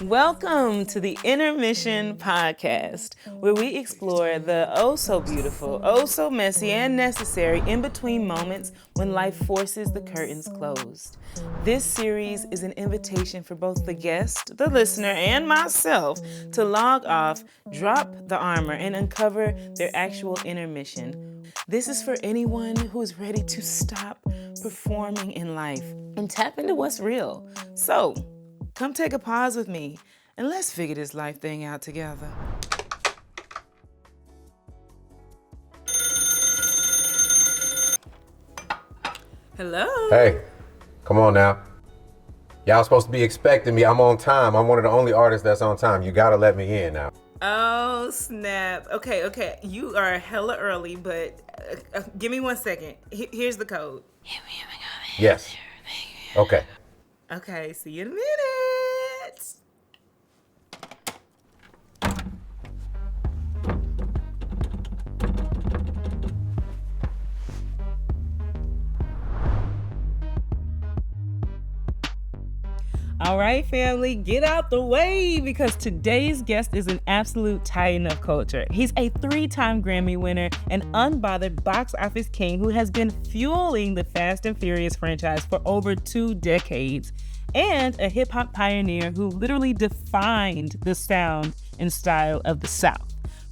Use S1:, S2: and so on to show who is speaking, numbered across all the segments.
S1: Welcome to the InnerMission Podcast, where we explore the oh so beautiful, oh so messy and necessary in-between moments when life forces the curtains closed. This series is an invitation for both the guest, the listener, and myself to log off, drop the armor, and uncover their actual inner mission. This is for anyone who is ready to stop performing in life and tap into what's real. So, come take a pause with me and let's figure this life thing out together. Hello.
S2: Hey, come on now. Y'all supposed to be expecting me. I'm on time. I'm one of the only artists that's on time. You gotta let me in now.
S1: Oh, snap. Okay. You are hella early, but give me 1 second. Here's the code.
S2: Yes. Okay.
S1: Okay, see you in a minute. All right, family, get out the way because today's guest is an absolute titan of culture. He's a 3-time Grammy winner, an unbothered box office king who has been fueling the Fast and Furious franchise for over 2 decades, and a hip-hop pioneer who literally defined the sound and style of the South.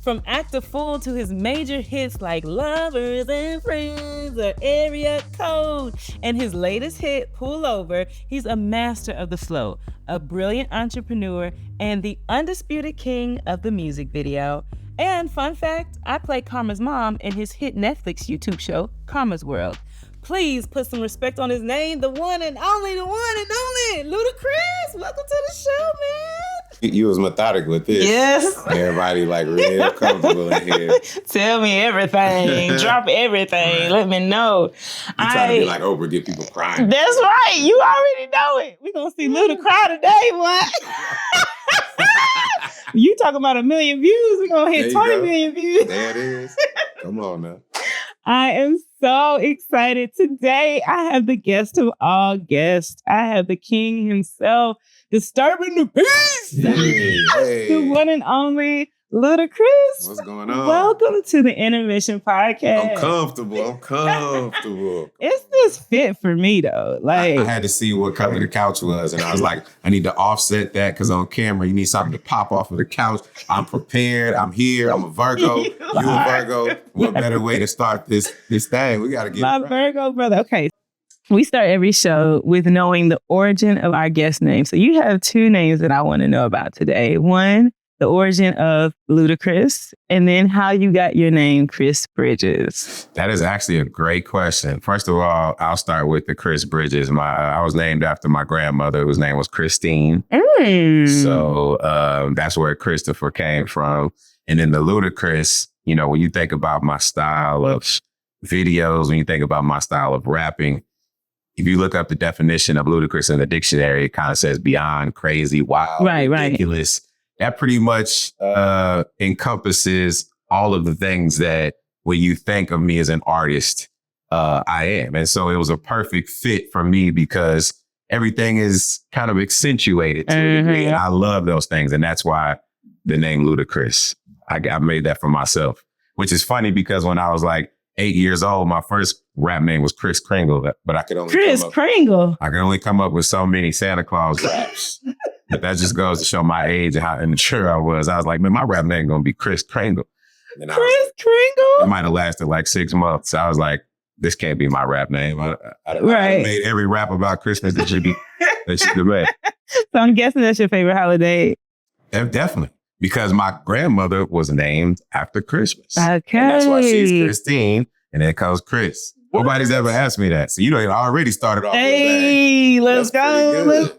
S1: From Act a Fool to his major hits like Lovers and Friends or Area Code and his latest hit, Pull Over, he's a master of the flow, a brilliant entrepreneur, and the undisputed king of the music video. And fun fact, I play Karma's mom in his hit Netflix YouTube show, Karma's World. Please put some respect on his name, the one and only, Ludacris. Welcome to the show, man.
S2: You was methodic with this.
S1: Yes.
S2: Everybody like real comfortable in here.
S1: Tell me everything. Drop everything. Let me know.
S2: You trying to be like Oprah, get people crying.
S1: That's right. You already know it. We're going to see Luda cry today, boy. You talking about 1 million views. We're going to hit 20 million views.
S2: There it is. Come on now.
S1: I am so excited. Today, I have the guest of all guests. I have the king himself, disturbing the peace.
S2: Hey.
S1: The one and only Ludacris.
S2: What's going on?
S1: Welcome to the InnerMission Podcast.
S2: I'm comfortable.
S1: It's just fit for me, though. Like
S2: I had to see what color the couch was, and I was like, I need to offset that because on camera, you need something to pop off of the couch. I'm prepared. I'm here. I'm a Virgo. You a Virgo. What better way to start this thing? We got to get
S1: my
S2: it right.
S1: Virgo brother. Okay. We start every show with knowing the origin of our guest name. So you have 2 names that I want to know about today. One, the origin of Ludacris, and then how you got your name, Chris Bridges.
S2: That is actually a great question. First of all, I'll start with the Chris Bridges. I was named after my grandmother, whose name was Christine. So that's where Christopher came from. And then the Ludacris, you know, when you think about my style of videos, when you think about my style of rapping, if you look up the definition of Ludacris in the dictionary, it kind of says beyond, crazy, wild, ridiculous. Right. That pretty much encompasses all of the things that when you think of me as an artist, I am. And so it was a perfect fit for me because everything is kind of accentuated to a degree. And I love those things. And that's why the name Ludacris, I made that for myself, which is funny because when I was like 8 years old, my first rap name was Kris Kringle, but I could only come up with so many Santa Claus raps. But that just goes to show my age and how immature I was. I was like, man, my rap name gonna be Kris Kringle.
S1: Kris Kringle?
S2: It might have lasted like 6 months. I was like, this can't be my rap name. I made every rap about Christmas that should be made.
S1: So I'm guessing that's your favorite holiday.
S2: Definitely. Because my grandmother was named after Christmas.
S1: Okay.
S2: And that's why she's Christine, and then comes Chris. Nobody's ever asked me that. So you know, I already started off with
S1: Hey, let's go.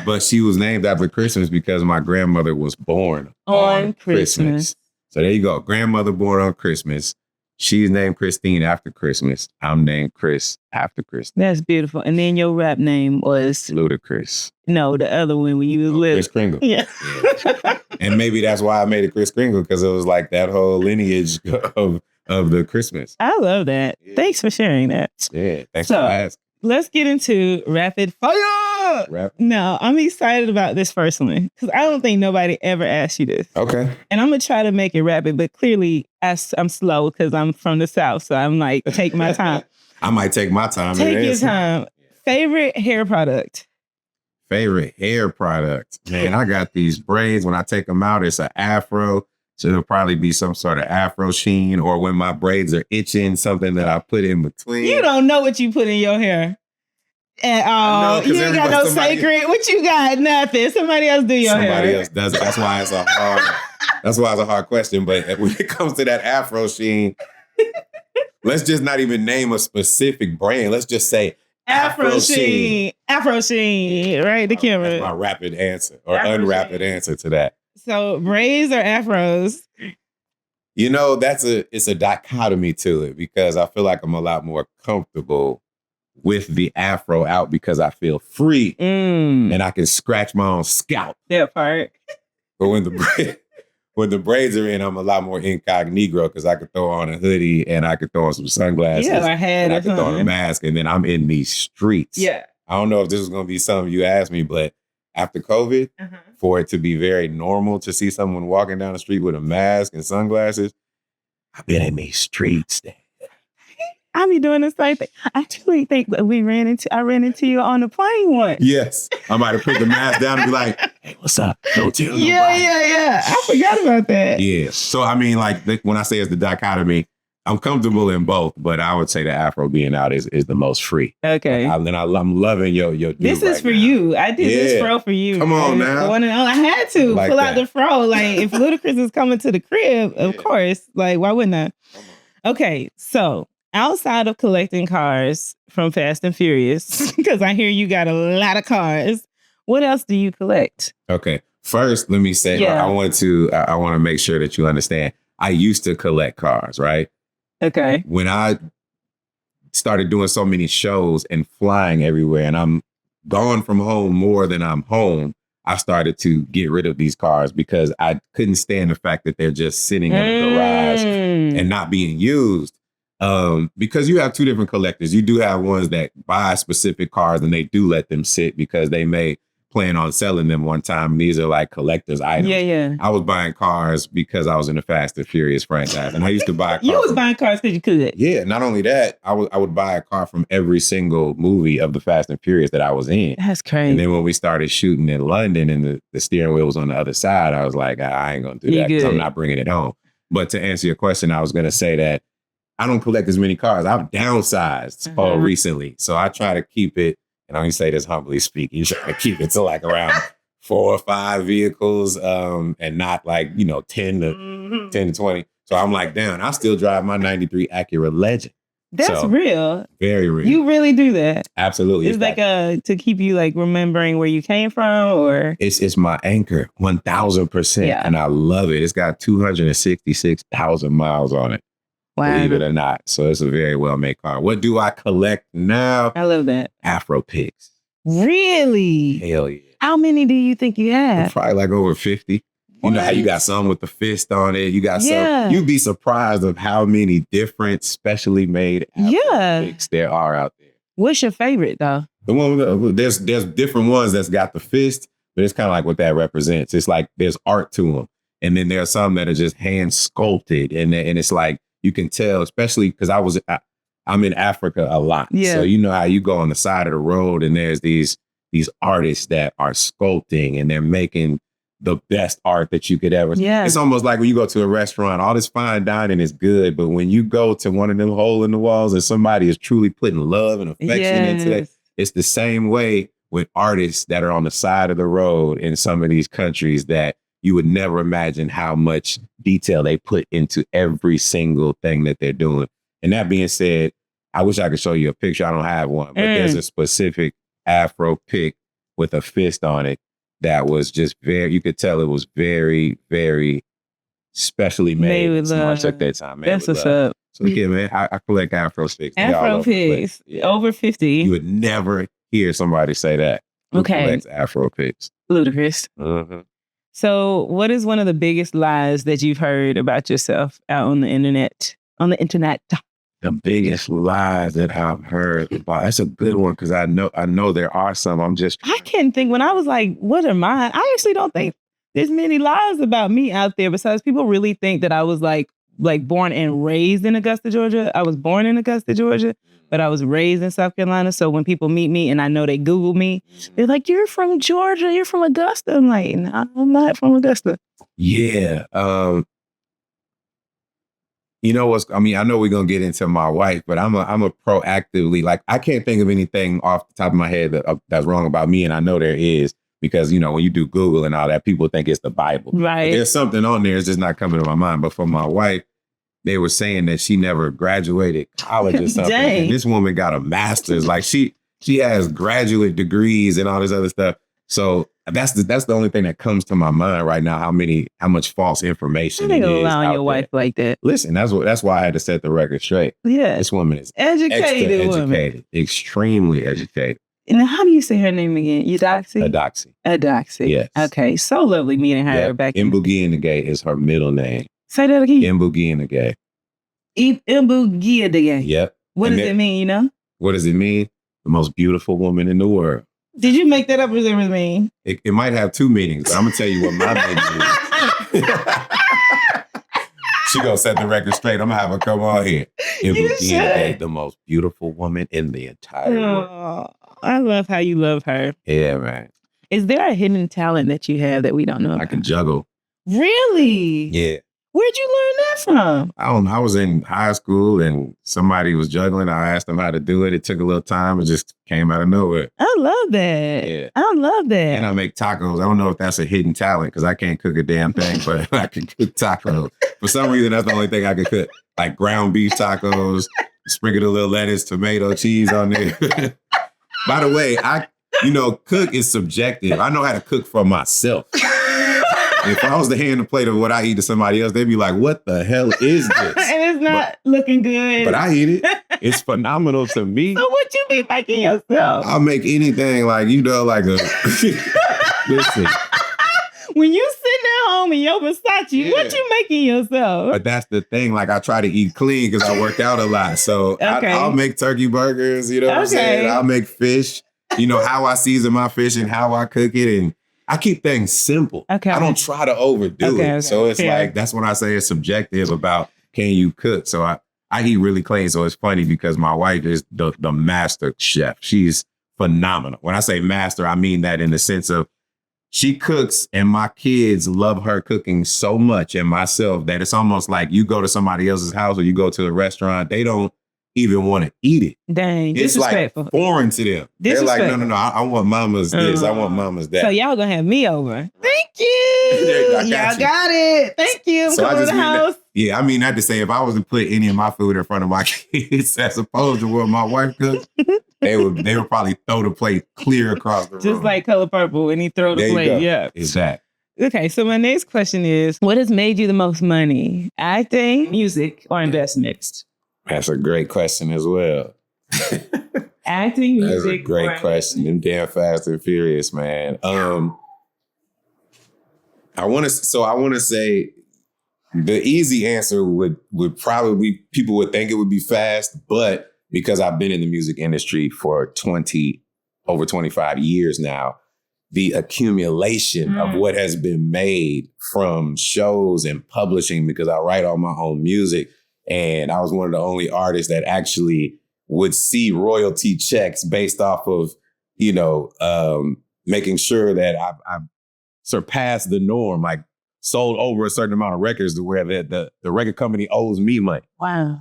S2: But she was named after Christmas because my grandmother was born
S1: on Christmas.
S2: So there you go. Grandmother born on Christmas. She's named Christine after Christmas. I'm named Chris after Christmas.
S1: That's beautiful. And then your rap name was
S2: Ludacris.
S1: No, the other one when you was little.
S2: Kris Kringle.
S1: Yeah.
S2: And maybe that's why I made it Kris Kringle, because it was like that whole lineage of the Christmas.
S1: I love that. Yeah. Thanks for sharing that.
S2: Yeah. Thanks for asking.
S1: Let's get into rapid fire. No, I'm excited about this first one because I don't think nobody ever asked you this.
S2: Okay.
S1: And I'm going to try to make it rapid, but clearly I'm slow because I'm from the South. So I'm like, take my time.
S2: I might take my time.
S1: Take your time. Favorite hair product?
S2: Favorite hair product? Man, I got these braids. When I take them out, it's an afro. So it'll probably be some sort of afro sheen, or when my braids are itching, something that I put in between.
S1: You don't know what you put in your hair at all. You ain't got no sacred. What you got? Nothing. Somebody else do your hair. Somebody else does it. That's why it's
S2: a hard question. But when it comes to that afro sheen, let's just not even name a specific brand. Let's just say Afro sheen. Afro sheen. Right, the camera. That's my rapid answer or unrapid answer to that.
S1: So braids or afros?
S2: You know, it's a dichotomy to it because I feel like I'm a lot more comfortable with the afro out because I feel free and I can scratch my own scalp.
S1: That part.
S2: But when the braids are in, I'm a lot more incognito because I could throw on a hoodie and I could throw on some sunglasses.
S1: Yeah, and
S2: I could throw on a mask, and then I'm in these streets.
S1: Yeah.
S2: I don't know if this is going to be something you asked me, but after COVID, for it to be very normal to see someone walking down the street with a mask and sunglasses, I've been in these streets.
S1: I be doing the same thing. I actually think I ran into you on the plane once.
S2: Yes. I might have put the mask down and be like, hey, what's up? Don't tell nobody.
S1: Yeah. I forgot about that.
S2: Yeah. So, I mean, like, when I say it's the dichotomy, I'm comfortable in both, but I would say the afro being out is the most free.
S1: Okay.
S2: I'm loving your
S1: this is for you. I did this fro for you.
S2: Come on now.
S1: I had to pull out the fro. Like, if Ludacris is coming to the crib, of course. Like, why wouldn't I? Okay, so outside of collecting cars from Fast and Furious, because I hear you got a lot of cars, what else do you collect?
S2: Okay. First, let me say, I want to make sure that you understand. I used to collect cars, right?
S1: Okay.
S2: When I started doing so many shows and flying everywhere and I'm gone from home more than I'm home, I started to get rid of these cars because I couldn't stand the fact that they're just sitting in a garage and not being used. Because you have two different collectors. You do have ones that buy specific cars and they do let them sit because they may plan on selling them one time. These are like collector's items.
S1: Yeah.
S2: I was buying cars because I was in the Fast and Furious franchise, and I used to buy cars.
S1: You was buying cars because you could.
S2: Yeah. Not only that, I would buy a car from every single movie of the Fast and Furious that I was in.
S1: That's crazy.
S2: And then when we started shooting in London and the steering wheel was on the other side, I was like, I ain't going to do that because I'm not bringing it home. But to answer your question, I was going to say that I don't collect as many cars. I've downsized recently. So I try to keep it. And I only say this humbly speaking, you try to keep it to like around 4 or 5 vehicles and not like, 10 to 20. So I'm like, damn, I still drive my 93 Acura Legend.
S1: That's real.
S2: Very real.
S1: You really do that.
S2: Absolutely.
S1: It's like to keep you like remembering where you came from or?
S2: It's my anchor, 1000%. Yeah. And I love it. It's got 266,000 miles on it. Wow. Believe it or not. So it's a very well-made car. What do I collect now?
S1: I love that.
S2: Afro pics.
S1: Really?
S2: Hell yeah.
S1: How many do you think you have?
S2: Probably like over 50. What? You know how you got some with the fist on it. You got some. You'd be surprised of how many different specially made Afro pics there are out there.
S1: What's your favorite though?
S2: The one there's different ones that's got the fist, but it's kind of like what that represents. It's like there's art to them. And then there are some that are just hand sculpted. And it's like, you can tell, especially because I'm in Africa a lot. Yeah. So you know how you go on the side of the road and there's these artists that are sculpting and they're making the best art that you could ever. Yeah. It's almost like when you go to a restaurant, all this fine dining is good. But when you go to one of them hole in the walls and somebody is truly putting love and affection into that, it's the same way with artists that are on the side of the road in some of these countries that you would never imagine how much detail they put into every single thing that they're doing. And that being said, I wish I could show you a picture. I don't have one, but there's a specific Afro pic with a fist on it that was just you could tell it was very, very specially made. Someone took their time.
S1: That's what's up.
S2: So yeah, man, I collect Afro pics.
S1: Afro pics, over 50.
S2: You would never hear somebody say that. Who collects Afro pics?
S1: Ludacris. So what is one of the biggest lies that you've heard about yourself out on the internet?
S2: The biggest lies that I've heard about. That's a good one because I know there are some.
S1: I can't think. When I was like, what are mine? I actually don't think there's many lies about me out there. Besides, people really think that I was like born and raised in Augusta, Georgia. I was born in Augusta, Georgia, but I was raised in South Carolina. So when people meet me and I know they Google me, they're like, "You're from Georgia. You're from Augusta." I'm like, "No, I'm not from Augusta."
S2: Yeah. You know what's, I know we're going to get into my wife, but I'm a proactively, like, I can't think of anything off the top of my head that's wrong about me. And I know there is because, when you do Google and all that, people think it's the Bible.
S1: Right.
S2: But there's something on there. It's just not coming to my mind. But for my wife, they were saying that she never graduated college or something.
S1: Dang.
S2: And this woman got a master's. Like she has graduate degrees and all this other stuff. So that's the only thing that comes to my mind right now. How much false information
S1: I
S2: it is
S1: allowing
S2: out
S1: your wife
S2: there.
S1: like that.
S2: Listen, that's why I had to set the record straight.
S1: Yeah,
S2: This woman is
S1: educated woman.
S2: Extremely educated.
S1: And how do you say her name again? Eudoxie? Adoxie.
S2: Yes.
S1: Okay. So lovely meeting her back in.
S2: Mbugi Ngige is her middle name.
S1: Say that again.
S2: Mbugi Ngige.
S1: Mbugi Ngige.
S2: Yep.
S1: What does it mean, you know?
S2: What does it mean? The most beautiful woman in the world.
S1: Did you make that up or does it really mean?
S2: It might have two meanings, but I'm going to tell you what my meaning is. She going to set the record straight. I'm going to have her come on here. Mbugi Ngige, the most beautiful woman in the entire world.
S1: I love how you love her.
S2: Yeah, man.
S1: Is there a hidden talent that you have that we don't know about?
S2: I can juggle.
S1: Really?
S2: Yeah.
S1: Where'd you learn that from?
S2: I don't know. I was in high school and somebody was juggling. I asked them how to do it. It took a little time. It just came out of nowhere.
S1: I love that.
S2: Yeah.
S1: I love that.
S2: And I make tacos. I don't know if that's a hidden talent because I can't cook a damn thing, but I can cook tacos. For some reason, that's the only thing I can cook. Like ground beef tacos, sprinkle a little lettuce, tomato, cheese on there. By the way, cook is subjective. I know how to cook for myself. If I was to hand the plate of what I eat to somebody else, they'd be like, "What the hell is this?"
S1: And it's not looking good.
S2: But I eat it. It's phenomenal to me.
S1: So what you be making yourself?
S2: I'll make anything like a... Listen.
S1: When you sitting at home in your Versace, what you making yourself?
S2: But that's the thing. Like, I try to eat clean because I work out a lot. So I'll make turkey burgers, you know what I'm saying? I'll make fish, how I season my fish and how I cook it. And I keep things simple. Okay. I don't try to overdo it. So it's like, that's when I say it's subjective about can you cook? So I eat really clean. So it's funny because my wife is the master chef. She's phenomenal. When I say master, I mean that in the sense of she cooks and my kids love her cooking so much and myself that it's almost like you go to somebody else's house or you go to a restaurant, they don't even want to eat it.
S1: Dang,
S2: it's like foreign to them. They're like, no, I want mama's this, I want mama's that.
S1: So y'all gonna have me over. Thank you. Y'all got it. Thank you.
S2: So
S1: Come to the house.
S2: I mean that to say if I was to put any of my food in front of my kids as opposed to what my wife cooks, they would probably throw the plate clear across the room.
S1: Just like Color Purple and he throw the plate. Yeah.
S2: Exactly.
S1: Okay, so my next question is, what has made you the most money? Acting, music, or investments?
S2: That's a great question as well.
S1: Acting, music.
S2: That's a great question. Them damn Fast and Furious, man. I want to say the easy answer would probably, people would think it would be fast, but because I've been in the music industry for over 25 years now, the accumulation of what has been made from shows and publishing, because I write all my own music. And I was one of the only artists that actually would see royalty checks based off of, making sure that I've surpassed the norm, like sold over a certain amount of records to where the record company owes me money.
S1: Wow.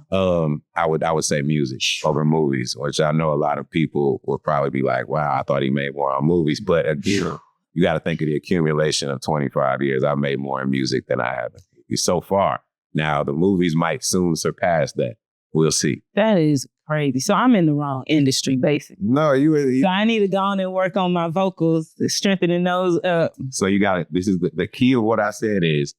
S2: I would say music over movies, which I know a lot of people would probably be like, wow, I thought he made more on movies. But again, you got to think of the accumulation of 25 years. I've made more in music than I have so far. Now, the movies might soon surpass that. We'll see.
S1: That is crazy. So I'm in the wrong industry, basically.
S2: No, you
S1: So I need to go on and work on my vocals, strengthening those up.
S2: So you got it. This is the key of what I said is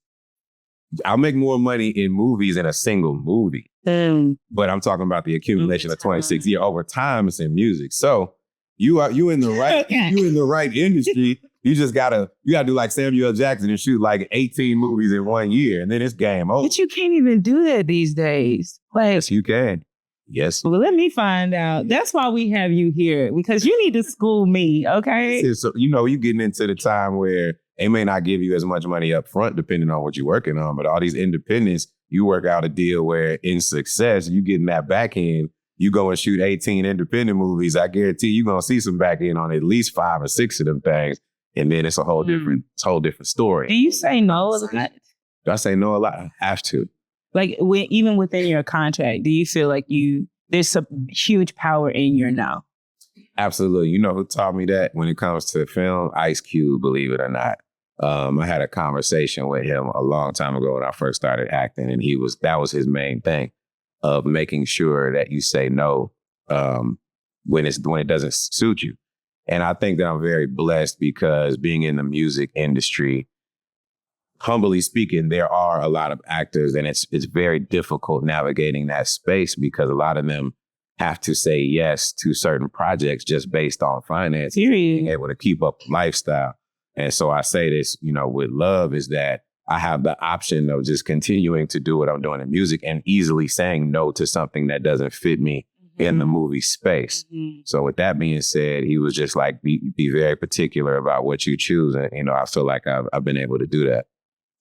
S2: I'll make more money in movies in a single movie. But I'm talking about the accumulation of 26 years. Over time, it's in music. So you in the right you in the right industry. You just gotta do like Samuel Jackson and shoot like 18 movies in 1 year, and then it's game over.
S1: But you can't even do that these days. Like,
S2: yes, you can. Yes.
S1: Well, let me find out. That's why we have you here, because you need to school me, okay?
S2: So, you're getting into the time where they may not give you as much money up front, depending on what you're working on. But all these independents, you work out a deal where in success, you getting that back end. You go and shoot 18 independent movies. I guarantee you're going to see some back end on at least 5 or 6 of them things. And then it's a whole different story.
S1: Do you say no a lot?
S2: Do I say no a lot? I have to.
S1: Like even within your contract, do you feel like there's some huge power in your no?
S2: Absolutely. You know who taught me that when it comes to film? Ice Cube, believe it or not. I had a conversation with him a long time ago when I first started acting, and that was his main thing of making sure that you say no when it doesn't suit you. And I think that I'm very blessed because being in the music industry, humbly speaking, there are a lot of actors, and it's very difficult navigating that space because a lot of them have to say yes to certain projects just based on finance, being able to keep up lifestyle. And so I say this, with love, is that I have the option of just continuing to do what I'm doing in music and easily saying no to something that doesn't fit me in the movie space. Mm-hmm. So with that being said, he was just like, be very particular about what you choose. And, I feel like I've been able to do that.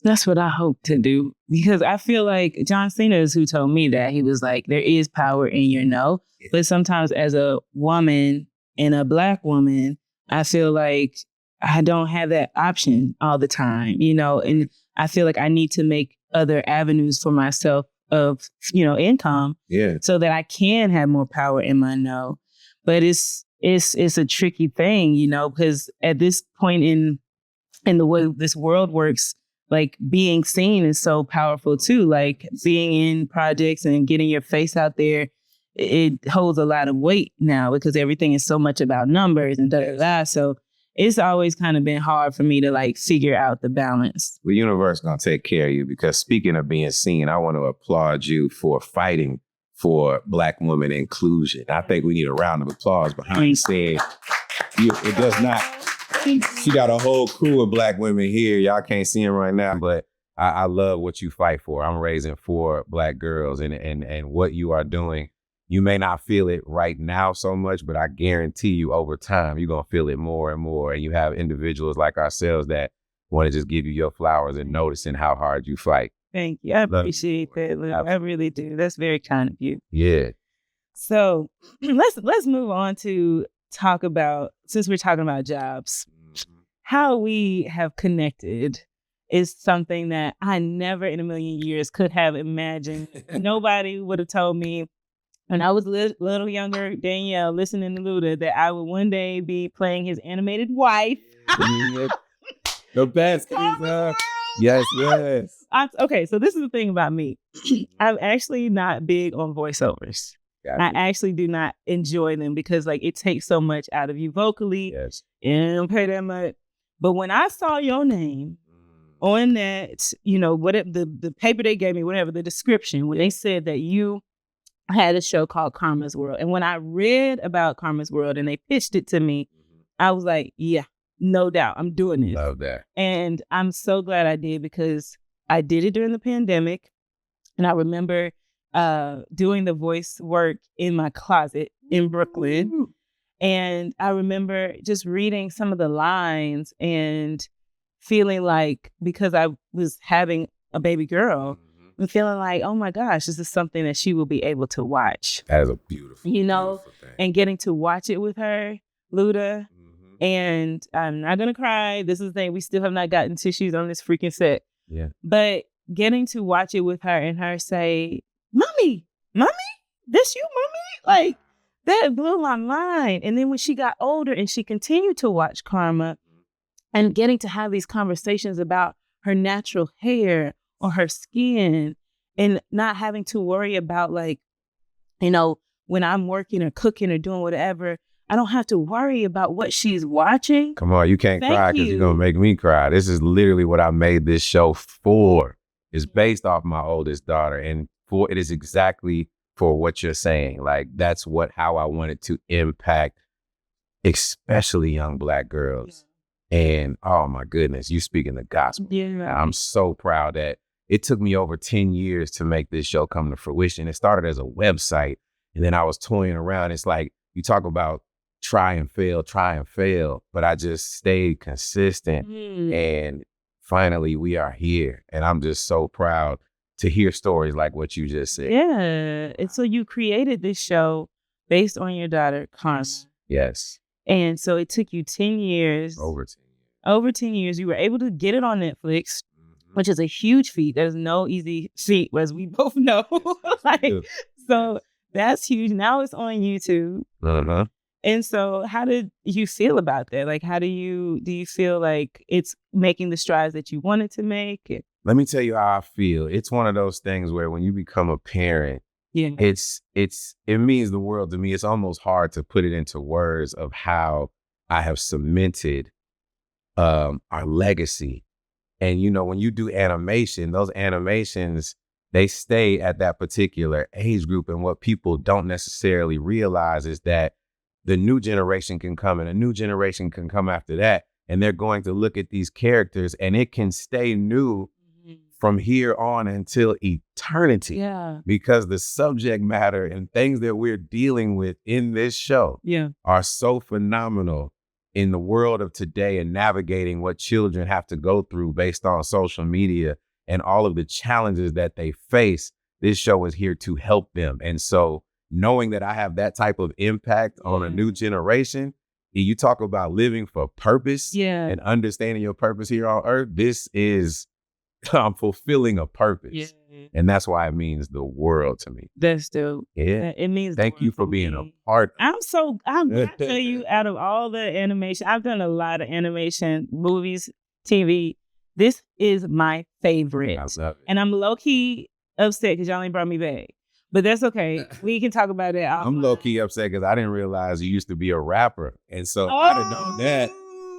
S1: That's what I hope to do, because I feel like John Cena is who told me that. He was like, there is power in your no. But sometimes as a woman and a Black woman, I feel like I don't have that option all the time, and I feel like I need to make other avenues for myself of, income so that I can have more power in my no. But it's a tricky thing, because at this point in the way this world works, like being seen is so powerful too. Like being in projects and getting your face out there, it holds a lot of weight now because everything is so much about numbers and da-da-da. So it's always kind of been hard for me to like figure out the balance.
S2: The universe gonna take care of you, because speaking of being seen, I want to applaud you for fighting for Black women inclusion. I think we need a round of applause behind saying it does not. She got a whole crew of Black women here. Y'all can't see them right now, but I love what you fight for. I'm raising 4 Black girls, and what you are doing. You may not feel it right now so much, but I guarantee you over time, you're going to feel it more and more. And you have individuals like ourselves that want to just give you your flowers and noticing how hard you fight.
S1: Thank you. I appreciate that, Luke. I really do. That's very kind of you.
S2: Yeah.
S1: So let's move on to talk about, since we're talking about jobs, how we have connected is something that I never in a million years could have imagined. Nobody would have told me when I was a little younger, Danielle, listening to Luda, that I would one day be playing his animated wife.
S2: The best. Yes.
S1: Okay, so this is the thing about me. I'm actually not big on voiceovers. Gotcha. I actually do not enjoy them because like it takes so much out of you vocally.
S2: Yes.
S1: And don't pay that much. But when I saw your name on that, whatever the paper they gave me, whatever the description, when they said that you had a show called Karma's World. And when I read about Karma's World and they pitched it to me, I was like, yeah, no doubt, I'm doing this.
S2: Love that.
S1: And I'm so glad I did, because I did it during the pandemic. And I remember doing the voice work in my closet in Brooklyn. Ooh. And I remember just reading some of the lines and feeling like, because I was having a baby girl, I'm feeling like, oh my gosh, this is something that she will be able to watch.
S2: That is a beautiful, beautiful thing.
S1: And getting to watch it with her, Luda. And I'm not going to cry. This is the thing. We still have not gotten tissues on this freaking set.
S2: Yeah.
S1: But getting to watch it with her and her say, Mommy, this you, Mommy? Like, that blew my mind. And then when she got older and she continued to watch Karma and getting to have these conversations about her natural hair or her skin, and not having to worry about like, when I'm working or cooking or doing whatever, I don't have to worry about what she's watching.
S2: Come on, you can't cry because you're going to make me cry. This is literally what I made this show for. It's based off my oldest daughter, and it is exactly for what you're saying. Like, that's how I wanted to impact, especially young Black girls. Yeah. And oh my goodness, you speaking the gospel.
S1: Yeah.
S2: I'm so proud that it took me over 10 years to make this show come to fruition. It started as a website, And then I was toying around. It's like you talk about try and fail, but I just stayed consistent. And finally we are here. And I'm just so proud to hear stories like what you just said.
S1: Yeah. And so you created this show based on your daughter, Karma.
S2: Yes.
S1: And so it took you 10 years. Over 10 years. You were able to get it on Netflix, which is a huge feat. There's no easy feat, as we both know. So that's huge. Now it's on YouTube. And so how did you feel about that? Like, do you feel like it's making the strides that you wanted to make?
S2: Let me tell you how I feel. It's one of those things where when you become a parent, it means the world to me. It's almost hard to put it into words of how I have cemented our legacy. And, you know, when you do animation, those animations, they stay at that particular age group. And what people don't necessarily realize is that the new generation can come and a new generation can come after that. And they're going to look at these characters and it can stay new from here on until eternity.
S1: Yeah.
S2: Because the subject matter and things that we're dealing with in this show are so phenomenal in the world of today and navigating what children have to go through based on social media and all of the challenges that they face. This show is here to help them. And so knowing that I have that type of impact on a new generation, you talk about living for purpose and understanding your purpose here on earth. This is, I'm fulfilling a purpose. And that's why it means the world to me.
S1: That's dope.
S2: Yeah.
S1: It means
S2: Thank you for being a part.
S1: I'm I tell you, out of all the animation, I've done a lot of animation, movies, TV. This is my favorite.
S2: I love it.
S1: And I'm low-key upset because y'all ain't brought me back. But that's okay. We can talk about that.
S2: I'm low-key upset because I didn't realize you used to be a rapper. And so I'd have known that.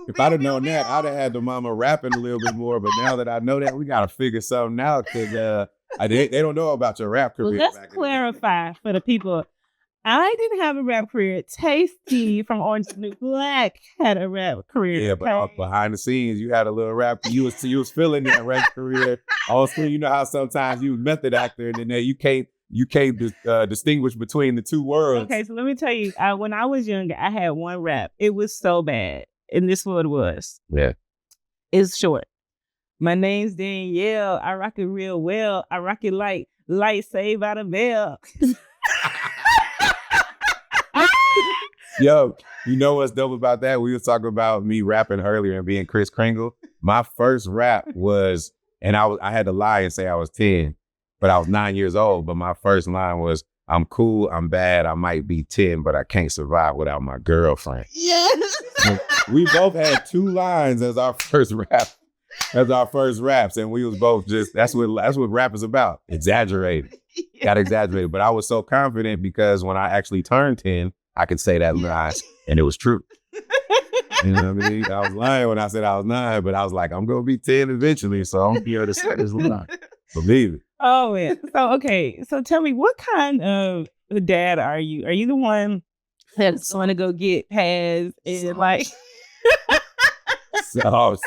S2: If I'd have known that, I'd have had the mama rapping a little bit more. But now that I know that, we got to figure something out because they don't know about your rap career.
S1: Well, let's clarify for the people. I didn't have a rap career. Tasty from Orange is the New Black had a rap career.
S2: Yeah, but behind the scenes, you had a little rap. You was feeling that rap career. Also, you know how sometimes you method actor and then you can't distinguish between the two worlds.
S1: Okay, so let me tell you, when I was younger, I had one rap. It was so bad. And this is what it was.
S2: Yeah.
S1: It's short. My name's Danielle. I rock it real well. I rock it like Saved by the Bell.
S2: Yo, you know what's dope about that? We were talking about me rapping earlier and being Kris Kringle. My first rap was, and I had to lie and say I was 10, but I was 9 years old. But my first line was, I'm cool, I'm bad, I might be 10, but I can't survive without my girlfriend.
S1: Yes.
S2: So we both had 2 lines as our first raps. And we was both just, that's what rap is about. Exaggerated. Got exaggerated. But I was so confident because when I actually turned 10, I could say that line and it was true. You know what I mean? I was lying when I said I was 9, but I was like, I'm going to be 10 eventually. So I'm going to be able to say this line. Believe it.
S1: Oh, man. So, okay. So tell me, what kind of dad are you? Are you the one that's going to go get pads and like...
S2: So,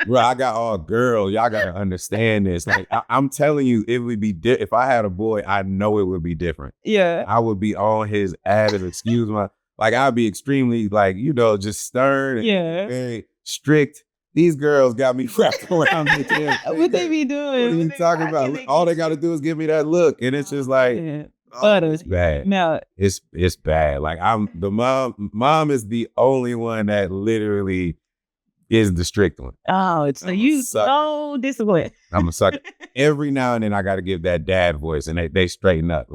S2: bro, I got all girls. Y'all got to understand this. Like, I'm telling you, it would be if I had a boy, I know it would be different.
S1: Yeah.
S2: I would be on his ass, excuse my... Like, I'd be extremely, like, you know, just stern and very strict. These girls got me wrapped around their
S1: What they be doing?
S2: What are you talking about? All they got to do is give me that look. And it's just like, it's bad.
S1: No.
S2: It's bad. Like, the mom is the only one that literally is the strict one.
S1: Oh, it's you so disciplined.
S2: I'm a sucker. Every now and then I got to give that dad voice and they straighten up.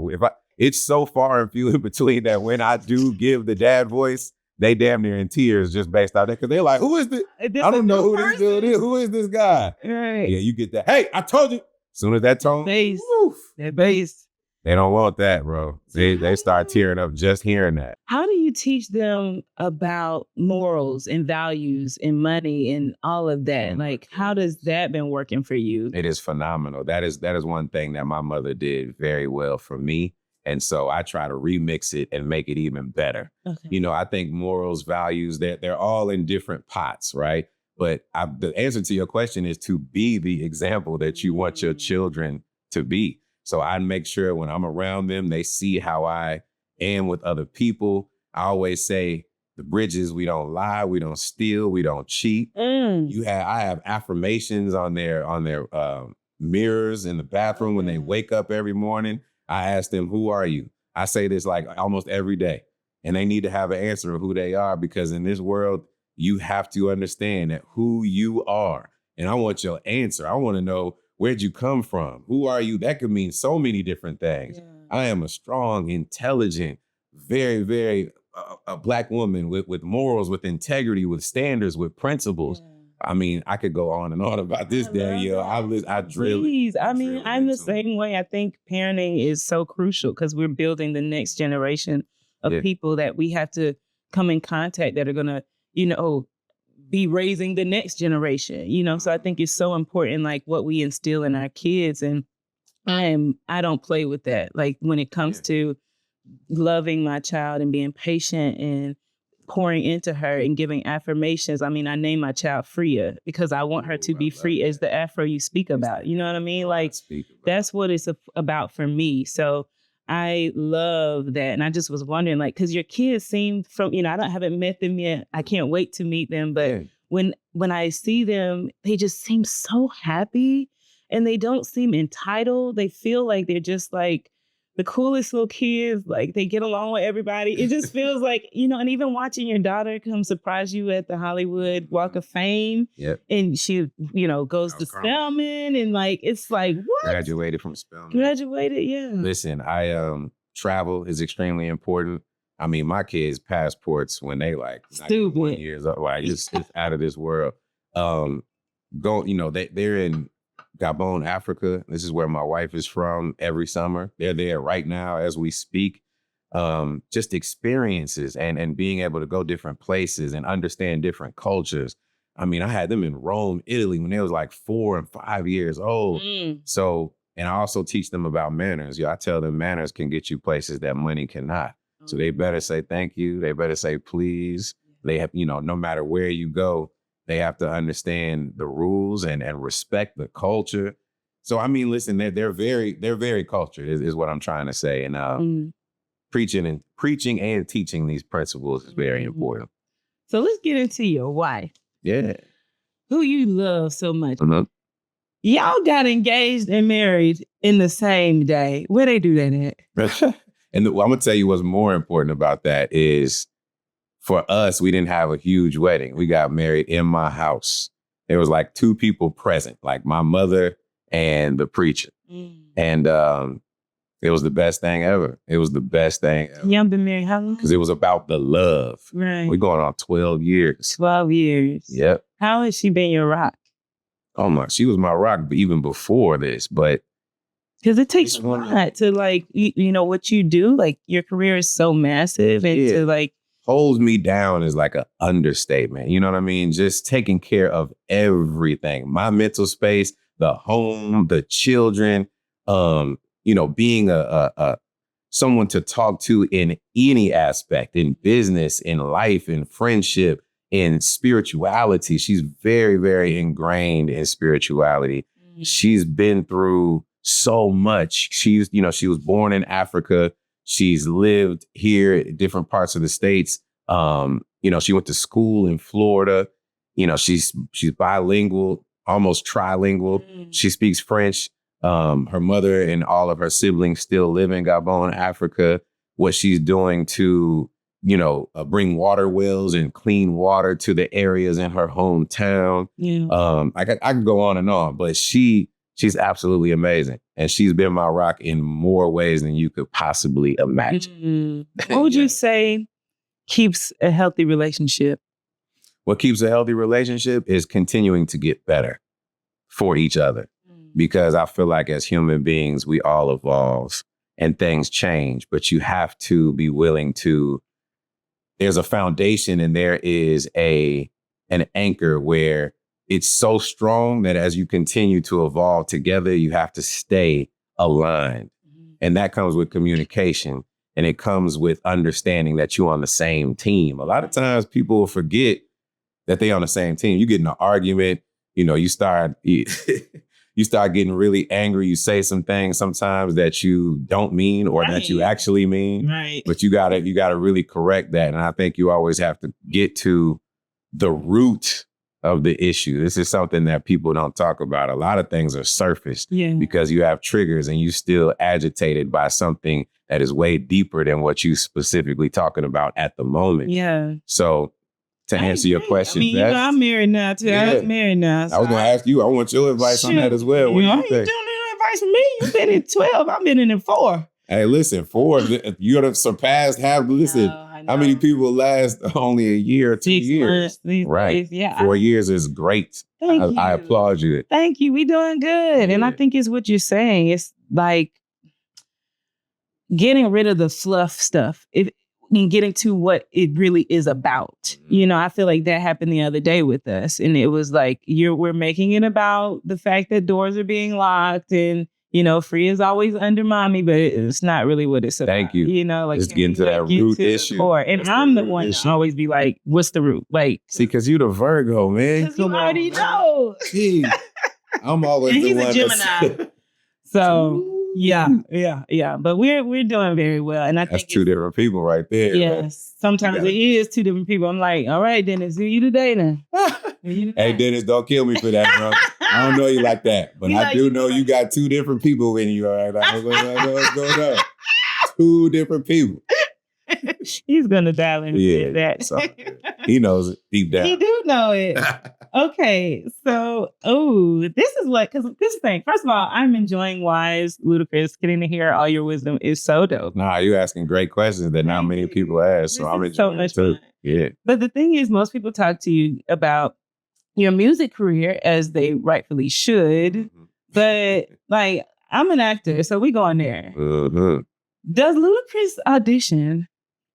S2: It's so far and few in between that when I do give the dad voice, they damn near in tears just based out there because they're like, who is this? I don't know who this dude is. Who is this guy?
S1: Right.
S2: Yeah, you get that. Hey, I told you. As soon as that tone,
S1: that bass.
S2: They don't want that, bro. They start tearing up just hearing that.
S1: How do you teach them about morals and values and money and all of that? Like, how does that been working for you?
S2: It is phenomenal. That is one thing that my mother did very well for me. And so I try to remix it and make it even better. Okay. You know, I think morals, values, they're all in different pots, right? But the answer to your question is to be the example that you want your children to be. So I make sure when I'm around them, they see how I and with other people. I always say the bridges, we don't lie, we don't steal, we don't cheat. I have affirmations on their mirrors in the bathroom when they wake up every morning. I ask them, who are you? I say this like almost every day. And they need to have an answer of who they are, because in this world, you have to understand that who you are. And I want your answer. I want to know, where'd you come from? Who are you? That could mean so many different things. Yeah. I am a strong, intelligent, very, very a Black woman with morals, with integrity, with standards, with principles. Yeah. I mean, I could go on and on about this, Danielle. I drill it.
S1: I mean, I'm the same way. I think parenting is so crucial because we're building the next generation of people that we have to come in contact that are going to, be raising the next generation, so I think it's so important, like what we instill in our kids. And I don't play with that. Like when it comes to loving my child and being patient and pouring into her and giving affirmations. I mean, I named my child Freya because I want her to be free as the Afro you speak about. You know what I mean? Like that's what it's about for me. So I love that. And I just was wondering, like, because your kids seem I haven't met them yet. I can't wait to meet them. But when I see them, they just seem so happy and they don't seem entitled. They feel like they're just like the coolest little kids. Like they get along with everybody. It just feels like, and even watching your daughter come surprise you at the Hollywood Walk of Fame. Yep. And she, goes to Spelman and like, it's like, what?
S2: Graduated from Spelman.
S1: Yeah.
S2: Listen, travel is extremely important. I mean, my kids' passports when they like 1 years old, like it's out of this world. They're in Gabon, Africa. This is where my wife is from every summer. They're there right now as we speak. Just experiences and being able to go different places and understand different cultures. I mean, I had them in Rome, Italy when they was like 4 and 5 years old. So, and I also teach them about manners. I tell them manners can get you places that money cannot. So they better say thank you. They better say please. They have, no matter where you go, they have to understand the rules and respect the culture. So, I mean, listen, they're very cultured is what I'm trying to say. And preaching and teaching these principles is very important.
S1: So let's get into your wife.
S2: Yeah.
S1: Who you love so much. Y'all got engaged and married in the same day. Where they do that at?
S2: And I'm going to tell you what's more important about that is, for us, we didn't have a huge wedding. We got married in my house. There was like 2 people present, like my mother and the preacher. And it was the best thing ever. You
S1: haven't been married how long?
S2: Because it was about the love.
S1: Right.
S2: We're going on 12 years.
S1: 12 years.
S2: Yep.
S1: How has she been your rock?
S2: Oh my, she was my rock even before this, but.
S1: Because it takes a lot to like, what you do. Like your career is so massive and to like.
S2: Holds me down is like an understatement. You know what I mean? Just taking care of everything. My mental space, the home, the children, being a someone to talk to in any aspect, in business, in life, in friendship, in spirituality. She's very, very ingrained in spirituality. She's been through so much. She was born in Africa. She's lived here in different parts of the States. She went to school in Florida. She's bilingual, almost trilingual. She speaks French. Her mother and all of her siblings still live in Gabon, Africa. What she's doing to, bring water wells and clean water to the areas in her hometown. Yeah. I could go on and on, but she's absolutely amazing. And she's been my rock in more ways than you could possibly imagine.
S1: What would you say keeps a healthy relationship?
S2: What keeps a healthy relationship is continuing to get better for each other. Because I feel like as human beings, we all evolve and things change, but you have to be willing to, there's a foundation and there is an anchor where it's so strong that as you continue to evolve together, you have to stay aligned. And that comes with communication. And it comes with understanding that you're on the same team. A lot of times people will forget that they're on the same team. You get in an argument, you start you start getting really angry. You say some things sometimes that you don't mean or that you actually mean.
S1: Right.
S2: But you gotta really correct that. And I think you always have to get to the root of the issue. This is something that people don't talk about. A lot of things are surfaced because you have triggers and you still agitated by something that is way deeper than what you specifically talking about at the moment.
S1: Yeah.
S2: So to answer your question,
S1: I'm married now too.
S2: Yeah.
S1: I was married now.
S2: So I was going to ask you. I want your advice on that as well. What do you think?
S1: You don't need advice from me. You've been in 12. I've been in 4.
S2: Hey, listen, 4. You'd have surpassed half. Listen, how many people last only a year or 2 years? Right.
S1: Yeah.
S2: 4 years is great.
S1: Thank you.
S2: I applaud you.
S1: Thank you. We doing good. Yeah. And I think it's what you're saying. It's like getting rid of the fluff stuff. And getting to what it really is about. You know, I feel like that happened the other day with us. And it was like, we're making it about the fact that doors are being locked and, you know, Free is always under mommy, but it's not really what it's about.
S2: Thank you.
S1: You know, like
S2: just getting to that root issue.
S1: And I'm the one to always be like, what's the root? Like,
S2: see, because you the Virgo, man.
S1: Because you already know.
S2: Gee, I'm always
S1: and
S2: the
S1: he's
S2: one
S1: a Gemini. So yeah. But we're doing very well. And I think
S2: that's 2 different people right there.
S1: Yes. Right? Sometimes it is 2 different people. I'm like, all right, Dennis, who you today then?
S2: Hey, Dennis, don't kill me for that, bro. I don't know you like that. But I do know you got 2 different people in you. All right. I know what's going on. 2 different people.
S1: He's gonna dial in that.
S2: So, he knows it deep down.
S1: He do know it. Okay, so this is because this thing. First of all, I'm enjoying Wise Ludacris. Getting to hear all your wisdom is so dope.
S2: Nah, you asking great questions that not many people ask. So I'm enjoying
S1: so much
S2: it too.
S1: Fun.
S2: Yeah.
S1: But the thing is, most people talk to you about your music career as they rightfully should. Mm-hmm. But like, I'm an actor, so we going there.
S2: Mm-hmm.
S1: Does Ludacris audition?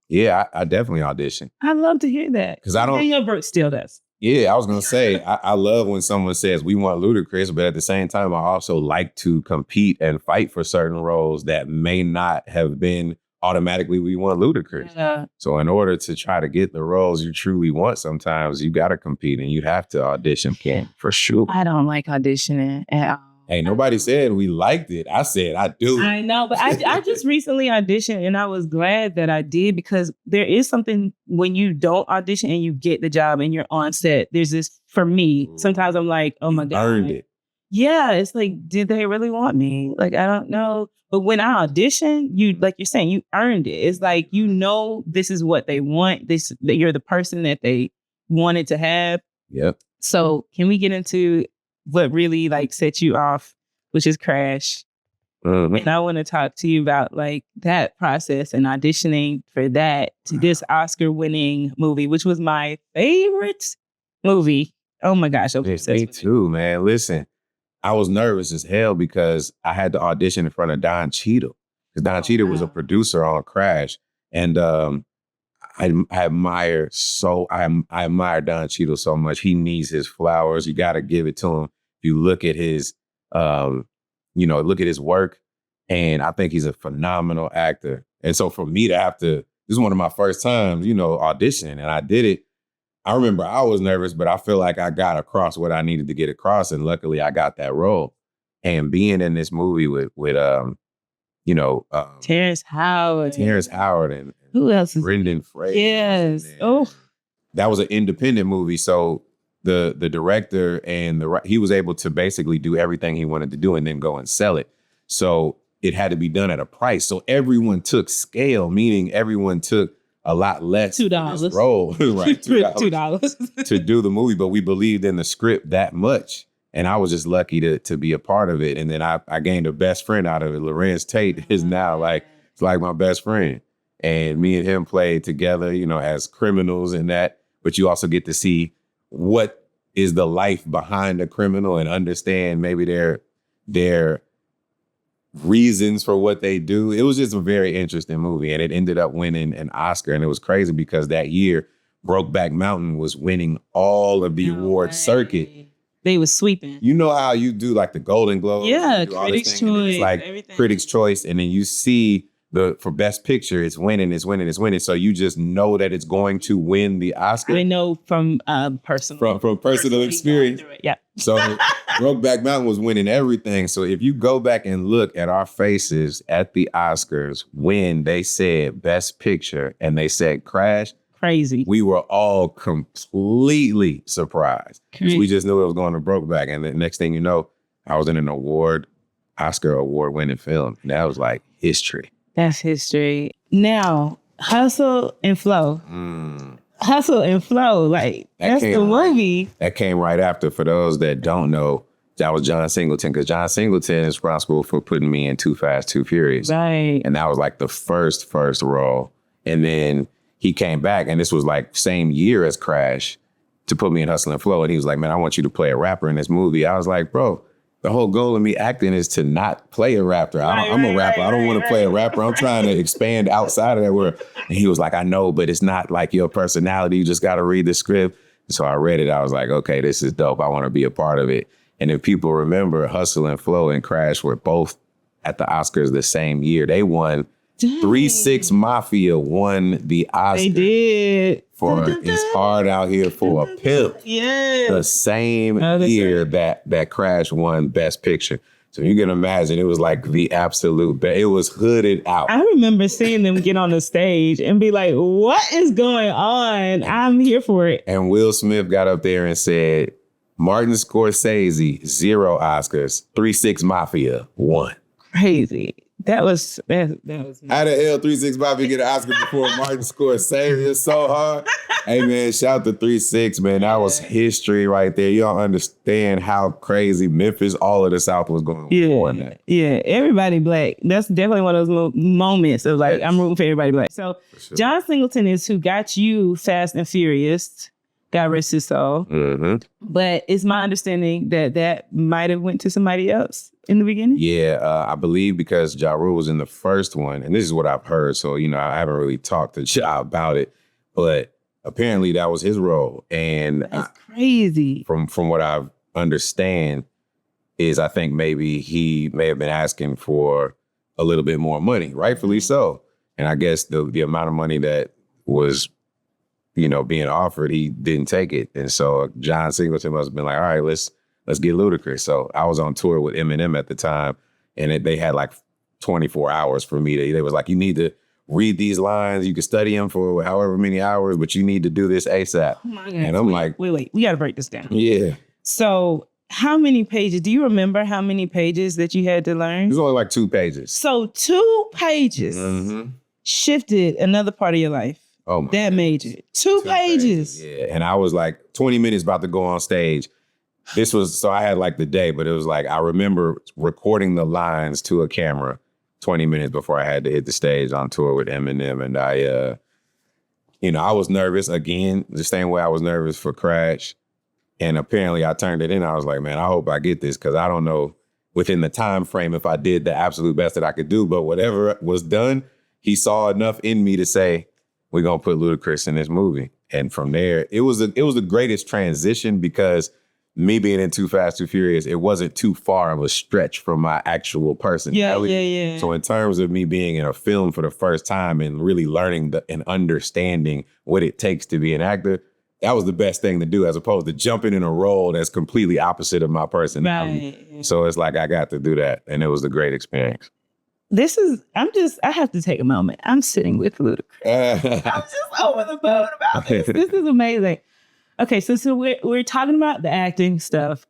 S2: Yeah, I definitely audition.
S1: I'd love to hear that.
S2: Because I don't.
S1: Daniel Burke still does.
S2: Yeah, I was going to say, I love when someone says we want Ludacris, but at the same time, I also like to compete and fight for certain roles that may not have been automatically we want Ludacris. Yeah. So in order to try to get the roles you truly want, sometimes you got to compete and you have to audition for sure.
S1: I don't like auditioning at all.
S2: Hey, nobody said we liked it. I said I do.
S1: I know, but I just recently auditioned and I was glad that I did because there is something when you don't audition and you get the job and you're on set. There's this, for me, sometimes I'm like, oh my God.
S2: Earned it.
S1: Yeah, it's like, did they really want me? Like, I don't know. But when I audition, like you're saying, you earned it. It's like, you know, this is what they want. That you're the person that they wanted to have.
S2: Yep.
S1: So can we get into what really like set you off, which is Crash. Mm-hmm. And I want to talk to you about like that process and auditioning for that to this Oscar-winning movie, which was my favorite movie. Oh my gosh.
S2: Me too, man. Listen, I was nervous as hell because I had to audition in front of Don Cheadle. Because Don Cheadle was a producer on Crash. And I admire Don Cheadle so much. He needs his flowers. You got to give it to him. If you look at his, look at his work, and I think he's a phenomenal actor. And so for me to have to, this is one of my first times, auditioning, and I did it. I remember I was nervous, but I feel like I got across what I needed to get across, and luckily I got that role. And being in this movie with
S1: Terrence Howard,
S2: and
S1: who else is
S2: Brendan Fraser.
S1: Yes.
S2: That was an independent movie. So the director and he was able to basically do everything he wanted to do and then go and sell it. So it had to be done at a price. So everyone took scale, meaning everyone took a lot less
S1: $2
S2: role, right?
S1: $2
S2: to do the movie. But we believed in the script that much. And I was just lucky to be a part of it. And then I gained a best friend out of it. Lorenz Tate is now it's like my best friend. And me and him played together, as criminals and that. But you also get to see what is the life behind a criminal and understand maybe their reasons for what they do. It was just a very interesting movie. And it ended up winning an Oscar. And it was crazy because that year, Brokeback Mountain was winning all of the award circuit.
S1: They was sweeping.
S2: You know how you do like the Golden Globes?
S1: Yeah, Critics' Choice.
S2: It's like everything. Critics' Choice. And then you see for Best Picture, it's winning. So you just know that it's going to win the Oscar.
S1: I know from personal.
S2: From personal experience.
S1: Yeah.
S2: So Brokeback Mountain was winning everything. So if you go back and look at our faces at the Oscars when they said Best Picture and they said Crash,
S1: crazy.
S2: We were all completely surprised. So we just knew it was going to Brokeback. And the next thing you know, I was in an Oscar award winning film. And that was like history.
S1: That's history. Now, Hustle and Flow. Hustle and Flow, like that's the movie.
S2: That came right after. For those that don't know, that was John Singleton, because John Singleton is responsible for putting me in Too Fast, Too Furious.
S1: Right.
S2: And that was like the first role. And then he came back, and this was like same year as Crash, to put me in Hustle and Flow. And he was like, man, I want you to play a rapper in this movie. I was like, bro, the whole goal of me acting is to not play a rapper. I'm a rapper. I don't want to play a rapper. I'm trying to expand outside of that world. And he was like, I know, but it's not like your personality. You just got to read the script. So I read it. I was like, okay, this is dope. I want to be a part of it. And if people remember, Hustle and Flow and Crash were both at the Oscars the same year. They won. 3-6 Mafia won the Oscar.
S1: They did.
S2: For It's Hard Out Here for a Pimp.
S1: Yeah.
S2: The same year that Crash won Best Picture. So you can imagine it was like the absolute best. It was hooded out.
S1: I remember seeing them get on the stage and be like, what is going on? I'm here for it.
S2: And Will Smith got up there and said, Martin Scorsese, 0 Oscars, 3-6 Mafia, 1.
S1: Crazy. That was
S2: How the hell 3-6 Mafia get an Oscar before Martin Scorsese? It's so hard. Hey man, shout to 3-6, man. That was history right there. You don't understand how crazy Memphis, all of the South was going on that.
S1: Yeah, everybody black. That's definitely one of those moments of like, I'm rooting for everybody black. So sure. John Singleton is who got you Fast and Furious. God rest his soul. Mm-hmm. But it's my understanding that might have went to somebody else in the beginning?
S2: Yeah, I believe because Ja Rule was in the first one, and this is what I've heard, so, I haven't really talked to Ja about it, but apparently that was his role. And
S1: that's crazy.
S2: From what I understand is I think maybe he may have been asking for a little bit more money, rightfully so. And I guess the amount of money that was being offered, he didn't take it. And so John Singleton must have been like, all right, let's get Ludacris. So I was on tour with Eminem at the time, and they had like 24 hours for me. They was like, you need to read these lines. You can study them for however many hours, but you need to do this ASAP. Oh my God. And I'm like,
S1: wait, we got to break this down.
S2: Yeah.
S1: So how many pages? Do you remember how many pages that you had to learn?
S2: It was only like 2 pages.
S1: So 2 pages shifted another part of your life.
S2: Oh my
S1: that made it. 2 pages.
S2: Yeah. And I was like 20 minutes about to go on stage. So I had like the day, but it was like, I remember recording the lines to a camera 20 minutes before I had to hit the stage on tour with Eminem. And I was nervous again, the same way I was nervous for Crash. And apparently I turned it in. I was like, man, I hope I get this, because I don't know within the time frame if I did the absolute best that I could do. But whatever was done, he saw enough in me to say, we're going to put Ludacris in this movie. And from there, it was the greatest transition, because me being in Too Fast, Too Furious, it wasn't too far of a stretch from my actual personality.
S1: Yeah.
S2: So in terms of me being in a film for the first time and really learning and understanding what it takes to be an actor, that was the best thing to do, as opposed to jumping in a role that's completely opposite of my personality. Right. So it's like I got to do that, and it was a great experience.
S1: I have to take a moment. I'm sitting with Ludacris. I'm just over the moon about this. This is amazing. Okay, so we're talking about the acting stuff.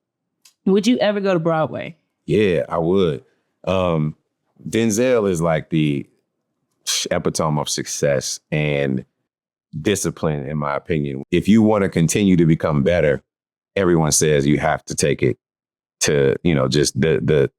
S1: Would you ever go to Broadway?
S2: Yeah, I would. Denzel is like the epitome of success and discipline, in my opinion. If you want to continue to become better, everyone says you have to take it to, just the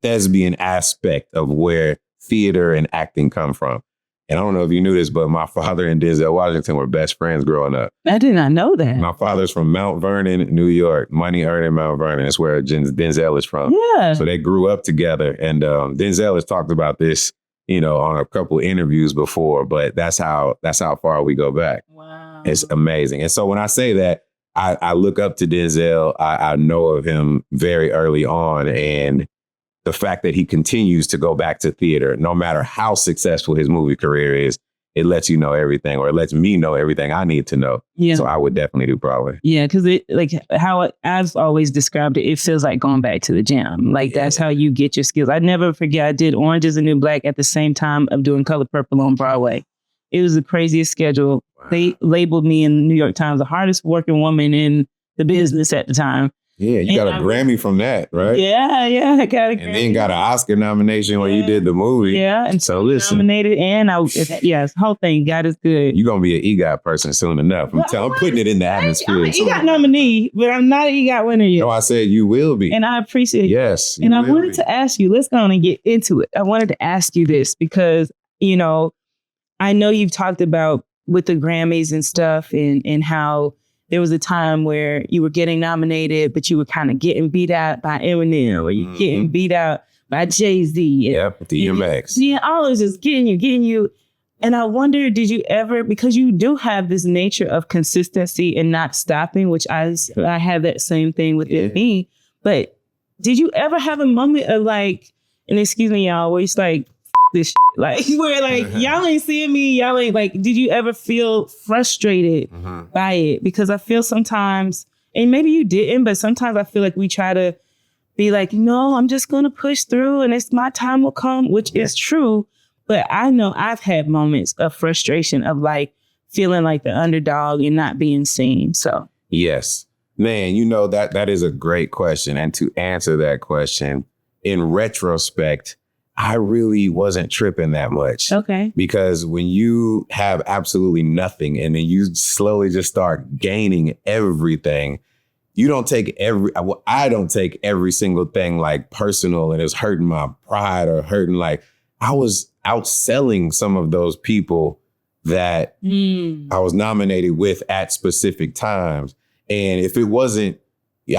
S2: thespian aspect of where theater and acting come from. And I don't know if you knew this, but my father and Denzel Washington were best friends growing up.
S1: I did not know that.
S2: My father's from Mount Vernon, New York. Money earned in Mount Vernon. That's where Denzel is from.
S1: Yeah.
S2: So they grew up together. And Denzel has talked about this, on a couple of interviews before, but that's how far we go back.
S1: Wow.
S2: It's amazing. And so when I say that, I look up to Denzel. I know of him very early on, and the fact that he continues to go back to theater, no matter how successful his movie career is, it lets you know everything, or it lets me know everything I need to know.
S1: Yeah.
S2: So I would definitely do Broadway.
S1: Yeah, because I've always described it, it feels like going back to the gym. Like that's how you get your skills. I never forget I did Orange is the New Black at the same time of doing Color Purple on Broadway. It was the craziest schedule. Wow. They labeled me in the New York Times the hardest working woman in the business at the time.
S2: Yeah, you got a Grammy from that, right?
S1: Yeah, I got a Grammy.
S2: And then got an Oscar nomination when you did the movie.
S1: Yeah, and
S2: so listen,
S1: nominated, and this whole thing. God is good.
S2: You're gonna be an EGOT person soon enough. I'm putting it in the atmosphere.
S1: I'm an EGOT nominee, but I'm not an EGOT winner yet.
S2: No, I said you will be,
S1: and I appreciate it.
S2: Yes,
S1: and I wanted to ask you. Let's go on and get into it. I wanted to ask you this because I know you've talked about with the Grammys and stuff, and how there was a time where you were getting nominated, but you were kind of getting beat out by Eminem, or you getting beat out by Jay-Z.
S2: Yep, DMX.
S1: Yeah, all was just getting you. And I wonder, did you ever, because you do have this nature of consistency and not stopping, which I have that same thing with me, but did you ever have a moment of like, and excuse me, y'all, where it's like, this shit. Like where like y'all ain't seeing me, y'all ain't like, did you ever feel frustrated by it? Because I feel sometimes, and maybe you didn't, but sometimes I feel like we try to be like, no, I'm just gonna push through and my time will come, which is true. But I know I've had moments of frustration of like feeling like the underdog and not being seen. So
S2: yes, man, that is a great question. And to answer that question, in retrospect, I really wasn't tripping that much. Okay. Because when you have absolutely nothing and then you slowly just start gaining everything, I don't take every single thing like personal and it's hurting my pride or hurting, like I was outselling some of those people that I was nominated with at specific times. And if it wasn't,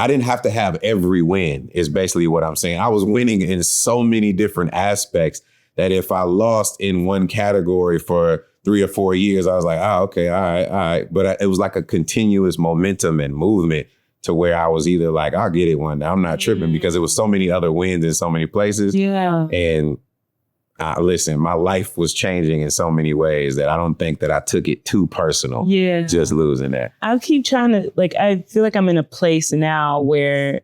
S2: I didn't have to have every win, is basically what I'm saying. I was winning in so many different aspects that if I lost in one category for 3 or 4 years, I was like, okay, all right. But it was like a continuous momentum and movement to where I was either like, I'll get it one day. I'm not tripping because it was so many other wins in so many places. Yeah. And listen, my life was changing in so many ways that I don't think that I took it too personal. Yeah. Just losing that.
S1: I keep trying to, I feel like I'm in a place now where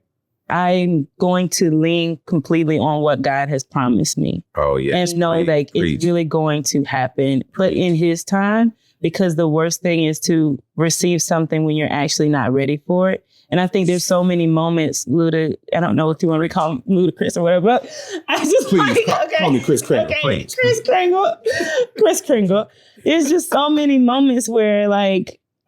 S1: I'm going to lean completely on what God has promised me.
S2: Oh, yes.
S1: And knowing it's really going to happen, but in his time, because the worst thing is to receive something when you're actually not ready for it. And I think there's so many moments, I don't know if you want to call him Ludacris or whatever, but I just
S2: call me Chris Kringle, please.
S1: Chris Kringle. There's just so many moments where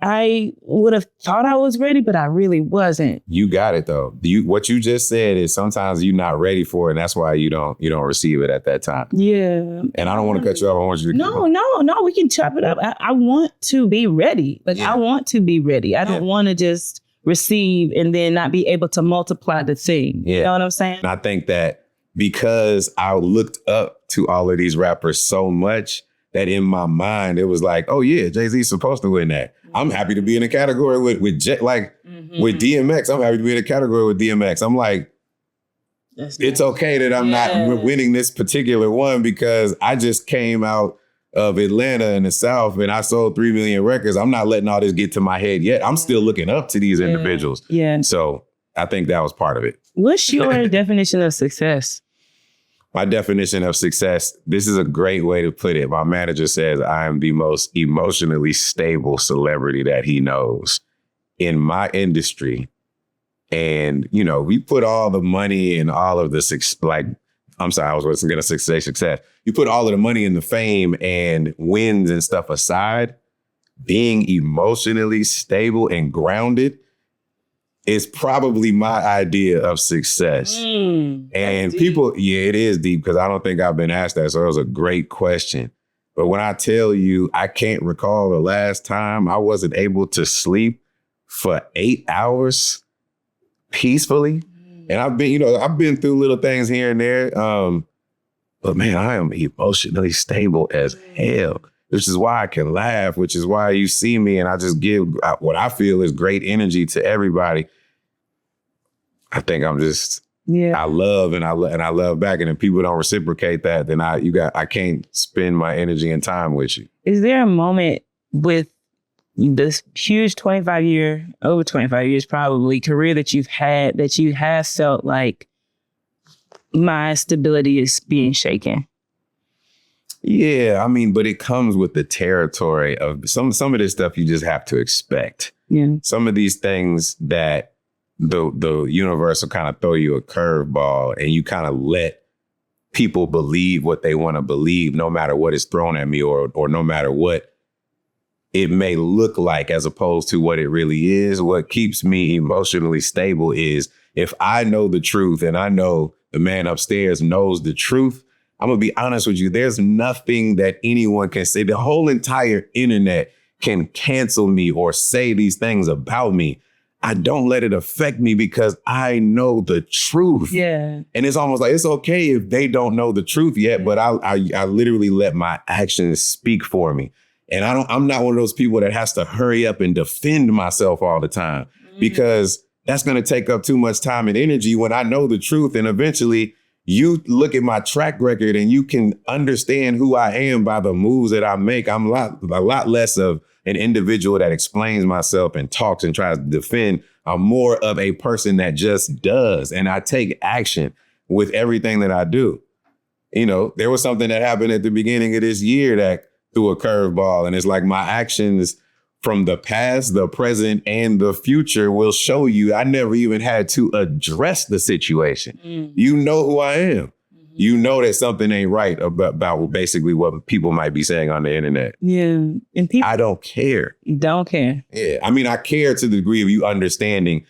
S1: I would have thought I was ready, but I really wasn't.
S2: You got it though. What you just said is sometimes you're not ready for it, and that's why you don't receive it at that time. Yeah. And I don't want to cut you off. I want you to
S1: No, we can chop it up. I want to be ready. I want to be ready. I don't want to just receive and then not be able to multiply the thing. Yeah. You know what I'm saying?
S2: And I think that because I looked up to all of these rappers so much that in my mind, it was like, oh yeah, Jay-Z's supposed to win that. I'm happy to be in a category with with DMX. I'm happy to be in a category with DMX. I'm like, it's okay that I'm not winning this particular one because I just came out of Atlanta in the South and I sold 3 million records. I'm not letting all this get to my head yet. I'm still looking up to these individuals. Yeah. So I think that was part of it.
S1: What's your definition of success?
S2: My definition of success, this is a great way to put it. My manager says I am the most emotionally stable celebrity that he knows in my industry. And, we put all the money and all of the I was going to say success. You put all of the money and the fame and wins and stuff aside, being emotionally stable and grounded is probably my idea of success. And people, it is deep because I don't think I've been asked that. So it was a great question. But when I tell you, I can't recall the last time I wasn't able to sleep for 8 hours peacefully. And I've been through little things here and there. But man, I am emotionally stable as hell, which is why I can laugh, which is why you see me and I just give what I feel is great energy to everybody. I think I'm just
S1: Yeah.
S2: I love and I love back. And if people don't reciprocate that, then I can't spend my energy and time with you.
S1: Is there a moment with this huge over 25 years probably, career that you've had that you have felt like my stability is being shaken?
S2: Yeah, I mean, but it comes with the territory of some of this stuff you just have to expect.
S1: Yeah.
S2: Some of these things that the universe will kind of throw you a curveball and you kind of let people believe what they want to believe, no matter what is thrown at me or no matter what it may look like as opposed to what it really is. What keeps me emotionally stable is if I know the truth and I know the man upstairs knows the truth, I'm going to be honest with you. There's nothing that anyone can say. The whole entire internet can cancel me or say these things about me. I don't let it affect me because I know the truth.
S1: Yeah.
S2: And it's almost like it's okay if they don't know the truth yet, but I literally let my actions speak for me. And I'm not one of those people that has to hurry up and defend myself all the time because that's going to take up too much time and energy when I know the truth. And eventually you look at my track record and you can understand who I am by the moves that I make. I'm a lot less of an individual that explains myself and talks and tries to defend. I'm more of a person that just does. And I take action with everything that I do. You know, there was something that happened at the beginning of this year that threw a curveball. And it's like my actions from the past, the present, and the future will show you I never even had to address the situation. You know who I am. You know that something ain't right about basically what people might be saying on the internet.
S1: Yeah. And people,
S2: I don't care.
S1: Don't care.
S2: Yeah. I mean, I care to the degree of you understanding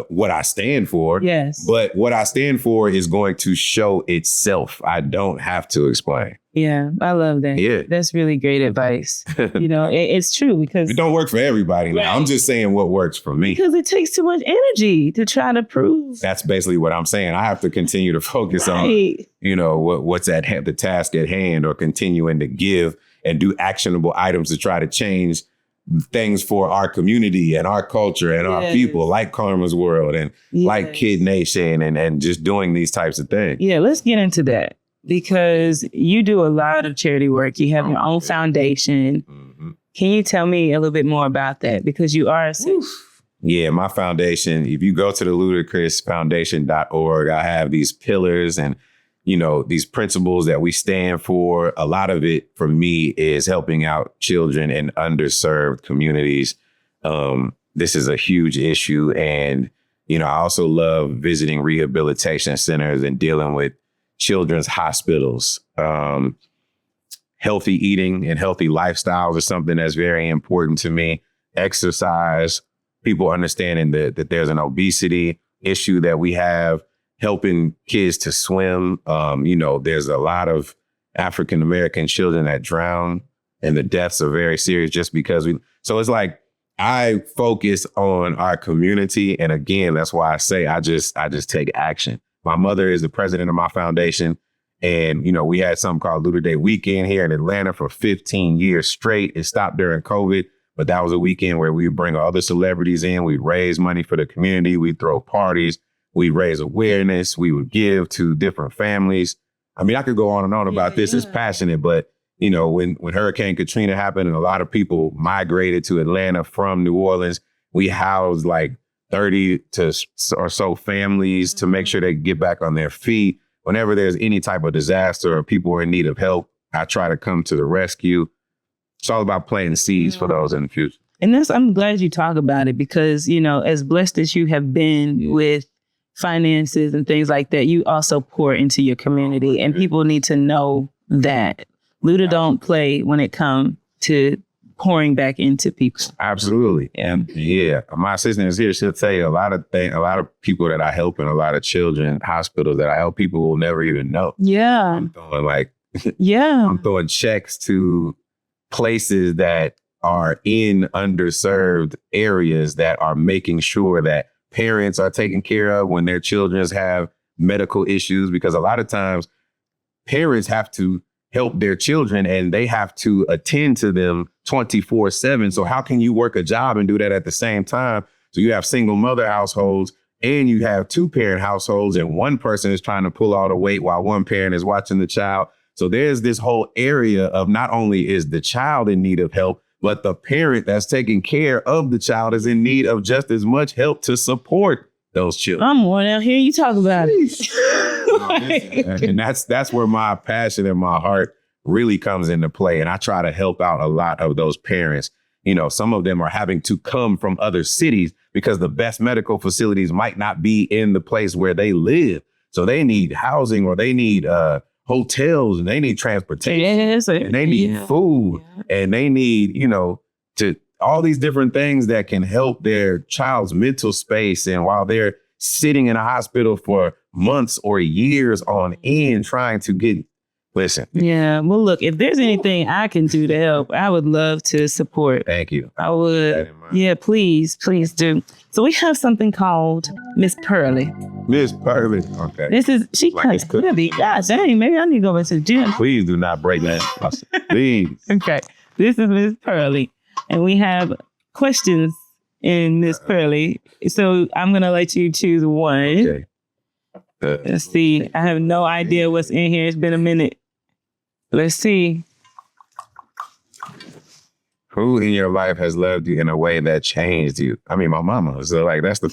S2: what I stand for.
S1: Yes.
S2: But what I stand for is going to show itself. I don't have to explain.
S1: Yeah, I love that.
S2: Yeah.
S1: That's really great advice. You know, it's true because
S2: it don't work for everybody now.
S1: Right.
S2: I'm just saying what works for me.
S1: Because it takes too much energy to try to prove.
S2: That's basically what I'm saying. I have to continue to focus on, you know, what's at the task at hand or continuing to give and do actionable items to try to change things for our community and our culture and our people like Karma's World and like Kid Nation and just doing these types of things.
S1: Yeah, let's get into that. Because you do a lot of charity work. You have your own foundation. Can you tell me a little bit more about that? Because you are
S2: Yeah, my foundation, if you go to the ludacrisfoundation.org, I have these pillars and, you know, these principles that we stand for. A lot of it for me is helping out children in underserved communities. This is a huge issue. And, you know, I also love visiting rehabilitation centers and dealing with children's hospitals. Healthy eating and healthy lifestyles is something that's very important to me. Exercise, people understanding that there's an obesity issue that we have, helping kids to swim. You know, there's a lot of African-American children that drown and the deaths are very serious just because so it's like, I focus on our community. And again, that's why I say I just take action. My mother is the president of my foundation. And, you know, we had something called Luda Day Weekend here in Atlanta for 15 years straight. It stopped during COVID, but that was a weekend where we would bring other celebrities in. We'd raise money for the community. We'd throw parties. We'd raise awareness. We would give to different families. I mean, I could go on and on about this. It's passionate, but, you know, when Hurricane Katrina happened and a lot of people migrated to Atlanta from New Orleans, we housed like 30 or so families to make sure they get back on their feet. Whenever there's any type of disaster or people are in need of help, I try to come to the rescue. It's all about planting seeds for those in the future.
S1: And I'm glad you talk about it because, you know, as blessed as you have been with finances and things like that, you also pour into your community and people need to know that Luda don't play when it comes to pouring back into people.
S2: Absolutely. And yeah, my assistant is here. She'll tell you a lot of people that I help and a lot of children, hospitals that I help, people will never even know.
S1: Yeah.
S2: I'm throwing checks to places that are in underserved areas that are making sure that parents are taken care of when their children have medical issues, because a lot of times parents have to help their children and they have to attend to them 24/7. So how can you work a job and do that at the same time? So you have single mother households and you have 2-parent households and one person is trying to pull all the weight while one parent is watching the child. So there's this whole area of not only is the child in need of help, but the parent that's taking care of the child is in need of just as much help to support those children.
S1: I'm more out here. You talk about it.
S2: And that's where my passion and my heart really comes into play. And I try to help out a lot of those parents. Some of them are having to come from other cities because the best medical facilities might not be in the place where they live. So they need housing, or they need hotels, and they need transportation, and they need food, and they need, to all these different things that can help their child's mental space. And while they're sitting in a hospital for months or years on end trying to listen.
S1: Yeah. Well, look, if there's anything I can do to help, I would love to support.
S2: Thank you.
S1: I would. Yeah, please do. So we have something called Miss Pearly.
S2: Miss Pearly. Okay.
S1: She kind of heavy. God dang, maybe I need to go into the gym.
S2: Please do not break that. Please.
S1: Okay. This is Miss Pearly. And we have questions in Miss Pearly. So I'm going to let you choose one.
S2: Okay.
S1: Let's see. I have no idea what's in here. It's been a minute. Let's see.
S2: Who in your life has loved you in a way that changed you? I mean, my mama. So that's the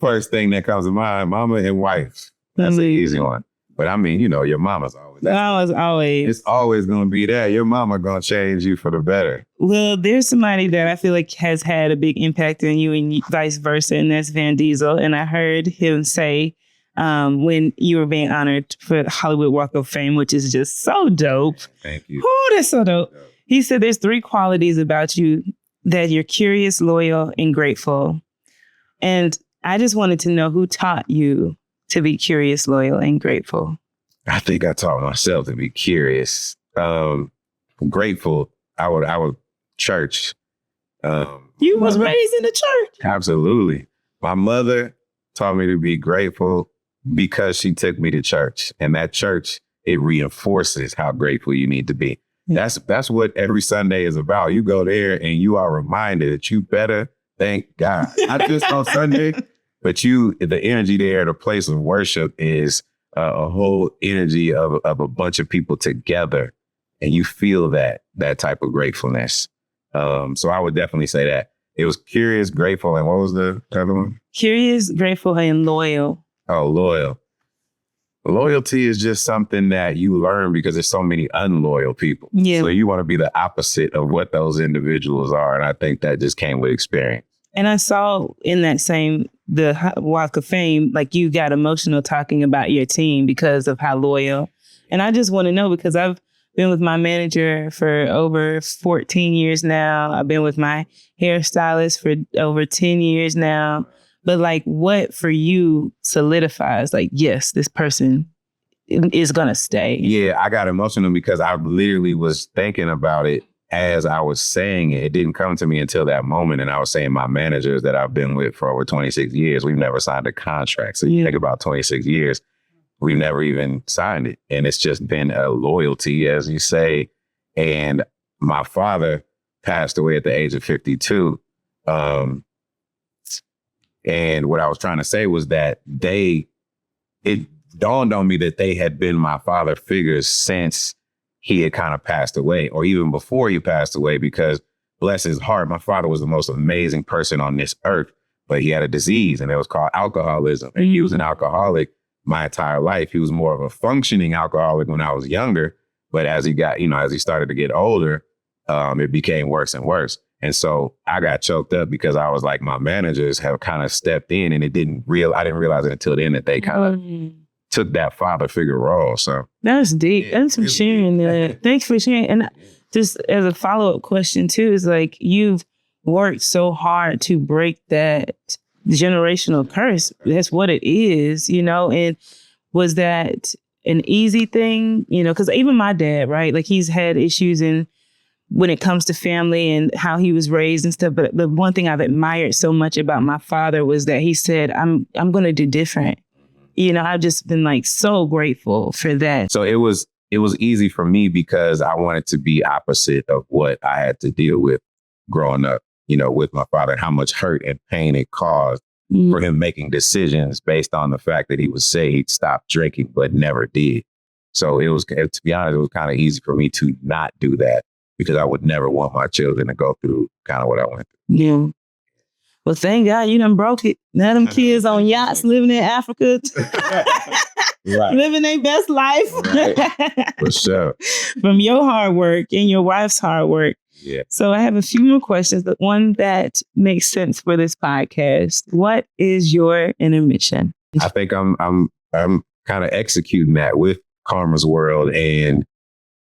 S2: first thing that comes to mind. Mama and wife. That's an easy one. But I mean, your mama's always. It's always going to be there. Your mama going to change you for the better.
S1: Well, there's somebody that I feel like has had a big impact on you and vice versa, and that's Van Diesel. And I heard him say when you were being honored for the Hollywood Walk of Fame, which is just so dope.
S2: Thank you.
S1: Oh, that's so dope. He said there's 3 qualities about you: that you're curious, loyal, and grateful. And I just wanted to know who taught you to be curious, loyal, and grateful.
S2: I think I taught myself to be curious. Grateful. I would church.
S1: You was raised in the church.
S2: Absolutely. My mother taught me to be grateful because she took me to church. And that church, it reinforces how grateful you need to be. That's what every Sunday is about. You go there and you are reminded that you better thank God. Not just on Sunday, but the energy there, the place of worship is a whole energy of a bunch of people together. And you feel that type of gratefulness. So I would definitely say that. It was curious, grateful, and what was the other one?
S1: Curious, grateful, and loyal.
S2: Oh, loyal. Loyalty is just something that you learn because there's so many unloyal people.
S1: Yeah.
S2: So you want to be the opposite of what those individuals are. And I think that just came with experience.
S1: And I saw in that the Walk of Fame, like you got emotional talking about your team because of how loyal. And I just want to know, because I've been with my manager for over 14 years now. I've been with my hairstylist for over 10 years now. But like, what for you solidifies, like, yes, this person is going to stay?
S2: Yeah, I got emotional because I literally was thinking about it as I was saying it. It didn't come to me until that moment. And I was saying my managers that I've been with for over 26 years, we've never signed a contract. So you think about 26 years, we've never even signed it. And it's just been a loyalty, as you say. And my father passed away at the age of 52. And what I was trying to say was that it dawned on me that they had been my father figures since he had kind of passed away, or even before he passed away, because bless his heart, my father was the most amazing person on this earth, but he had a disease and it was called alcoholism. And he was an alcoholic my entire life. He was more of a functioning alcoholic when I was younger, but as he got, as he started to get older, it became worse and worse. And so I got choked up because I was like, my managers have kind of stepped in, and I didn't realize it until then that they kind of took that father figure role. So
S1: that's deep. Thanks for sharing that. Thanks for sharing. And just as a follow-up question too, is like, you've worked so hard to break that generational curse. That's what it is, and was that an easy thing? Because even my dad, right? Like, he's had issues when it comes to family and how he was raised and stuff. But the one thing I've admired so much about my father was that he said, I'm going to do different. I've just been like so grateful for that.
S2: So it was easy for me because I wanted to be opposite of what I had to deal with growing up, with my father, and how much hurt and pain it caused. for him making decisions based on the fact that he would say he'd stop drinking, but never did. So it was, to be honest, it was kind of easy for me to not do that because I would never want my children to go through kind of what I went through.
S1: Yeah. Well, thank God you done broke it. Now them kids on yachts living in Africa,
S2: Right.
S1: living their best life.
S2: Right. For sure.
S1: From your hard work and your wife's hard work.
S2: Yeah.
S1: So I have a few more questions, but one that makes sense for this podcast. What is your intermission?
S2: I think I'm kind of executing that with Karma's World and,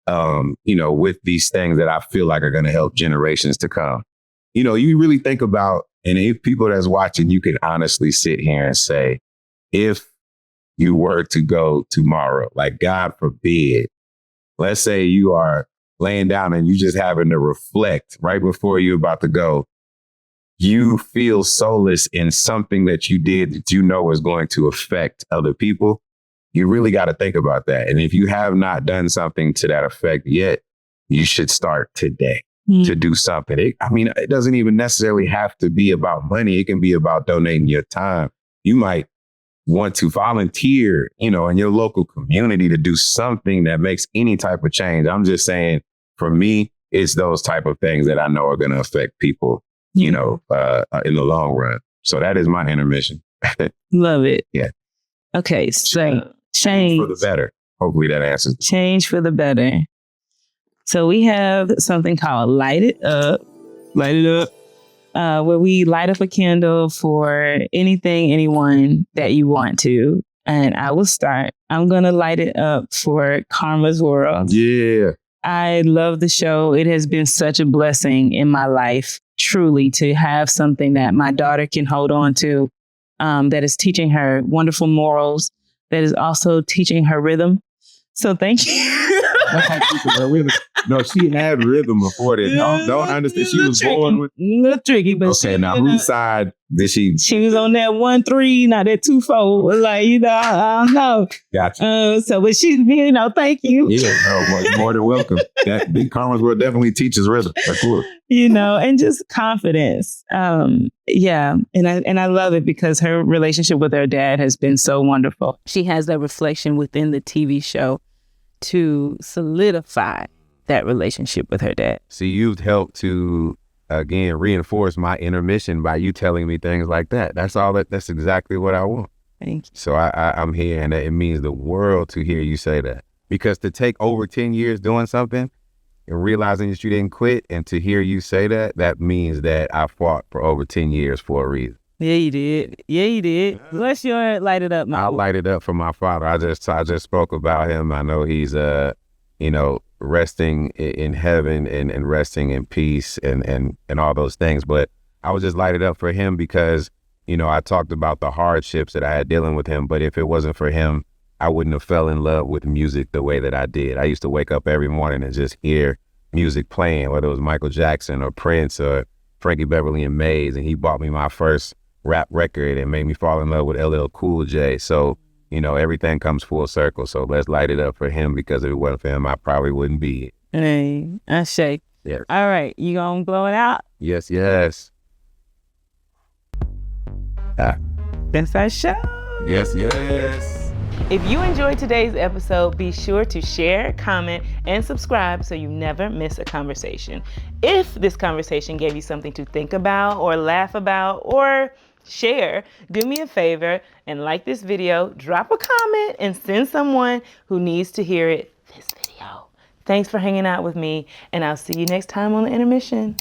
S2: with these things that I feel like are going to help generations to come. You really think about, and if people that's watching, you can honestly sit here and say, if you were to go tomorrow, like God forbid, let's say you are laying down and you just having to reflect right before you're about to go, you feel solace in something that you did that you know is going to affect other people. You really got to think about that. And if you have not done something to that effect yet, you should start today to do something. It doesn't even necessarily have to be about money. It can be about donating your time. You might want to volunteer, in your local community to do something that makes any type of change. I'm just saying, for me, it's those type of things that I know are going to affect people, in the long run. So that is my intermission.
S1: Love it.
S2: Yeah.
S1: Okay. So change
S2: for the better. Hopefully that answers.
S1: Change for the better. So we have something called Light It Up. Light It Up. Where we light up a candle for anything, anyone that you want to. And I will start. I'm going to light it up for Karma's World.
S2: Yeah.
S1: I love the show. It has been such a blessing in my life, truly, to have something that my daughter can hold on to, that is teaching her wonderful morals, that is also teaching her rhythm. So thank you.
S2: No, she had rhythm before this. Don't understand. She was born with.
S1: A little tricky, but
S2: okay. Now, whose side did she?
S1: She was on that 1-3, not that 2-4. I don't know.
S2: Gotcha.
S1: But she, thank you.
S2: Yeah, no, more than welcome. That Big Karma's World definitely teaches rhythm. That's cool.
S1: And just confidence. Yeah, and I love it because her relationship with her dad has been so wonderful. She has that reflection within the TV show to solidify that relationship with her dad.
S2: See, you've helped to, again, reinforce my intermission by you telling me things like that. That's exactly what I want.
S1: Thank you.
S2: So I'm here, and it means the world to hear you say that. Because to take over 10 years doing something and realizing that you didn't quit, and to hear you say that means that I fought for over 10 years for a reason.
S1: Yeah, you did. What's your light it up, man?
S2: I'll light it up for my father. I just spoke about him. I know he's, resting in heaven and resting in peace and all those things. But I would just light it up for him because, I talked about the hardships that I had dealing with him. But if it wasn't for him, I wouldn't have fell in love with music the way that I did. I used to wake up every morning and just hear music playing, whether it was Michael Jackson or Prince or Frankie Beverly and Mays. And he bought me my first rap record and made me fall in love with LL Cool J. So, everything comes full circle. So let's light it up for him because if it wasn't for him, I probably wouldn't be here.
S1: Hey, I shake.
S2: Yeah.
S1: All right. You gonna blow it out?
S2: Yes.
S1: That's our show.
S2: Yes.
S1: If you enjoyed today's episode, be sure to share, comment, and subscribe so you never miss a conversation. If this conversation gave you something to think about or laugh about or share, do me a favor and like this video, drop a comment, and send someone who needs to hear it this video. Thanks for hanging out with me, and I'll see you next time on the Intermission.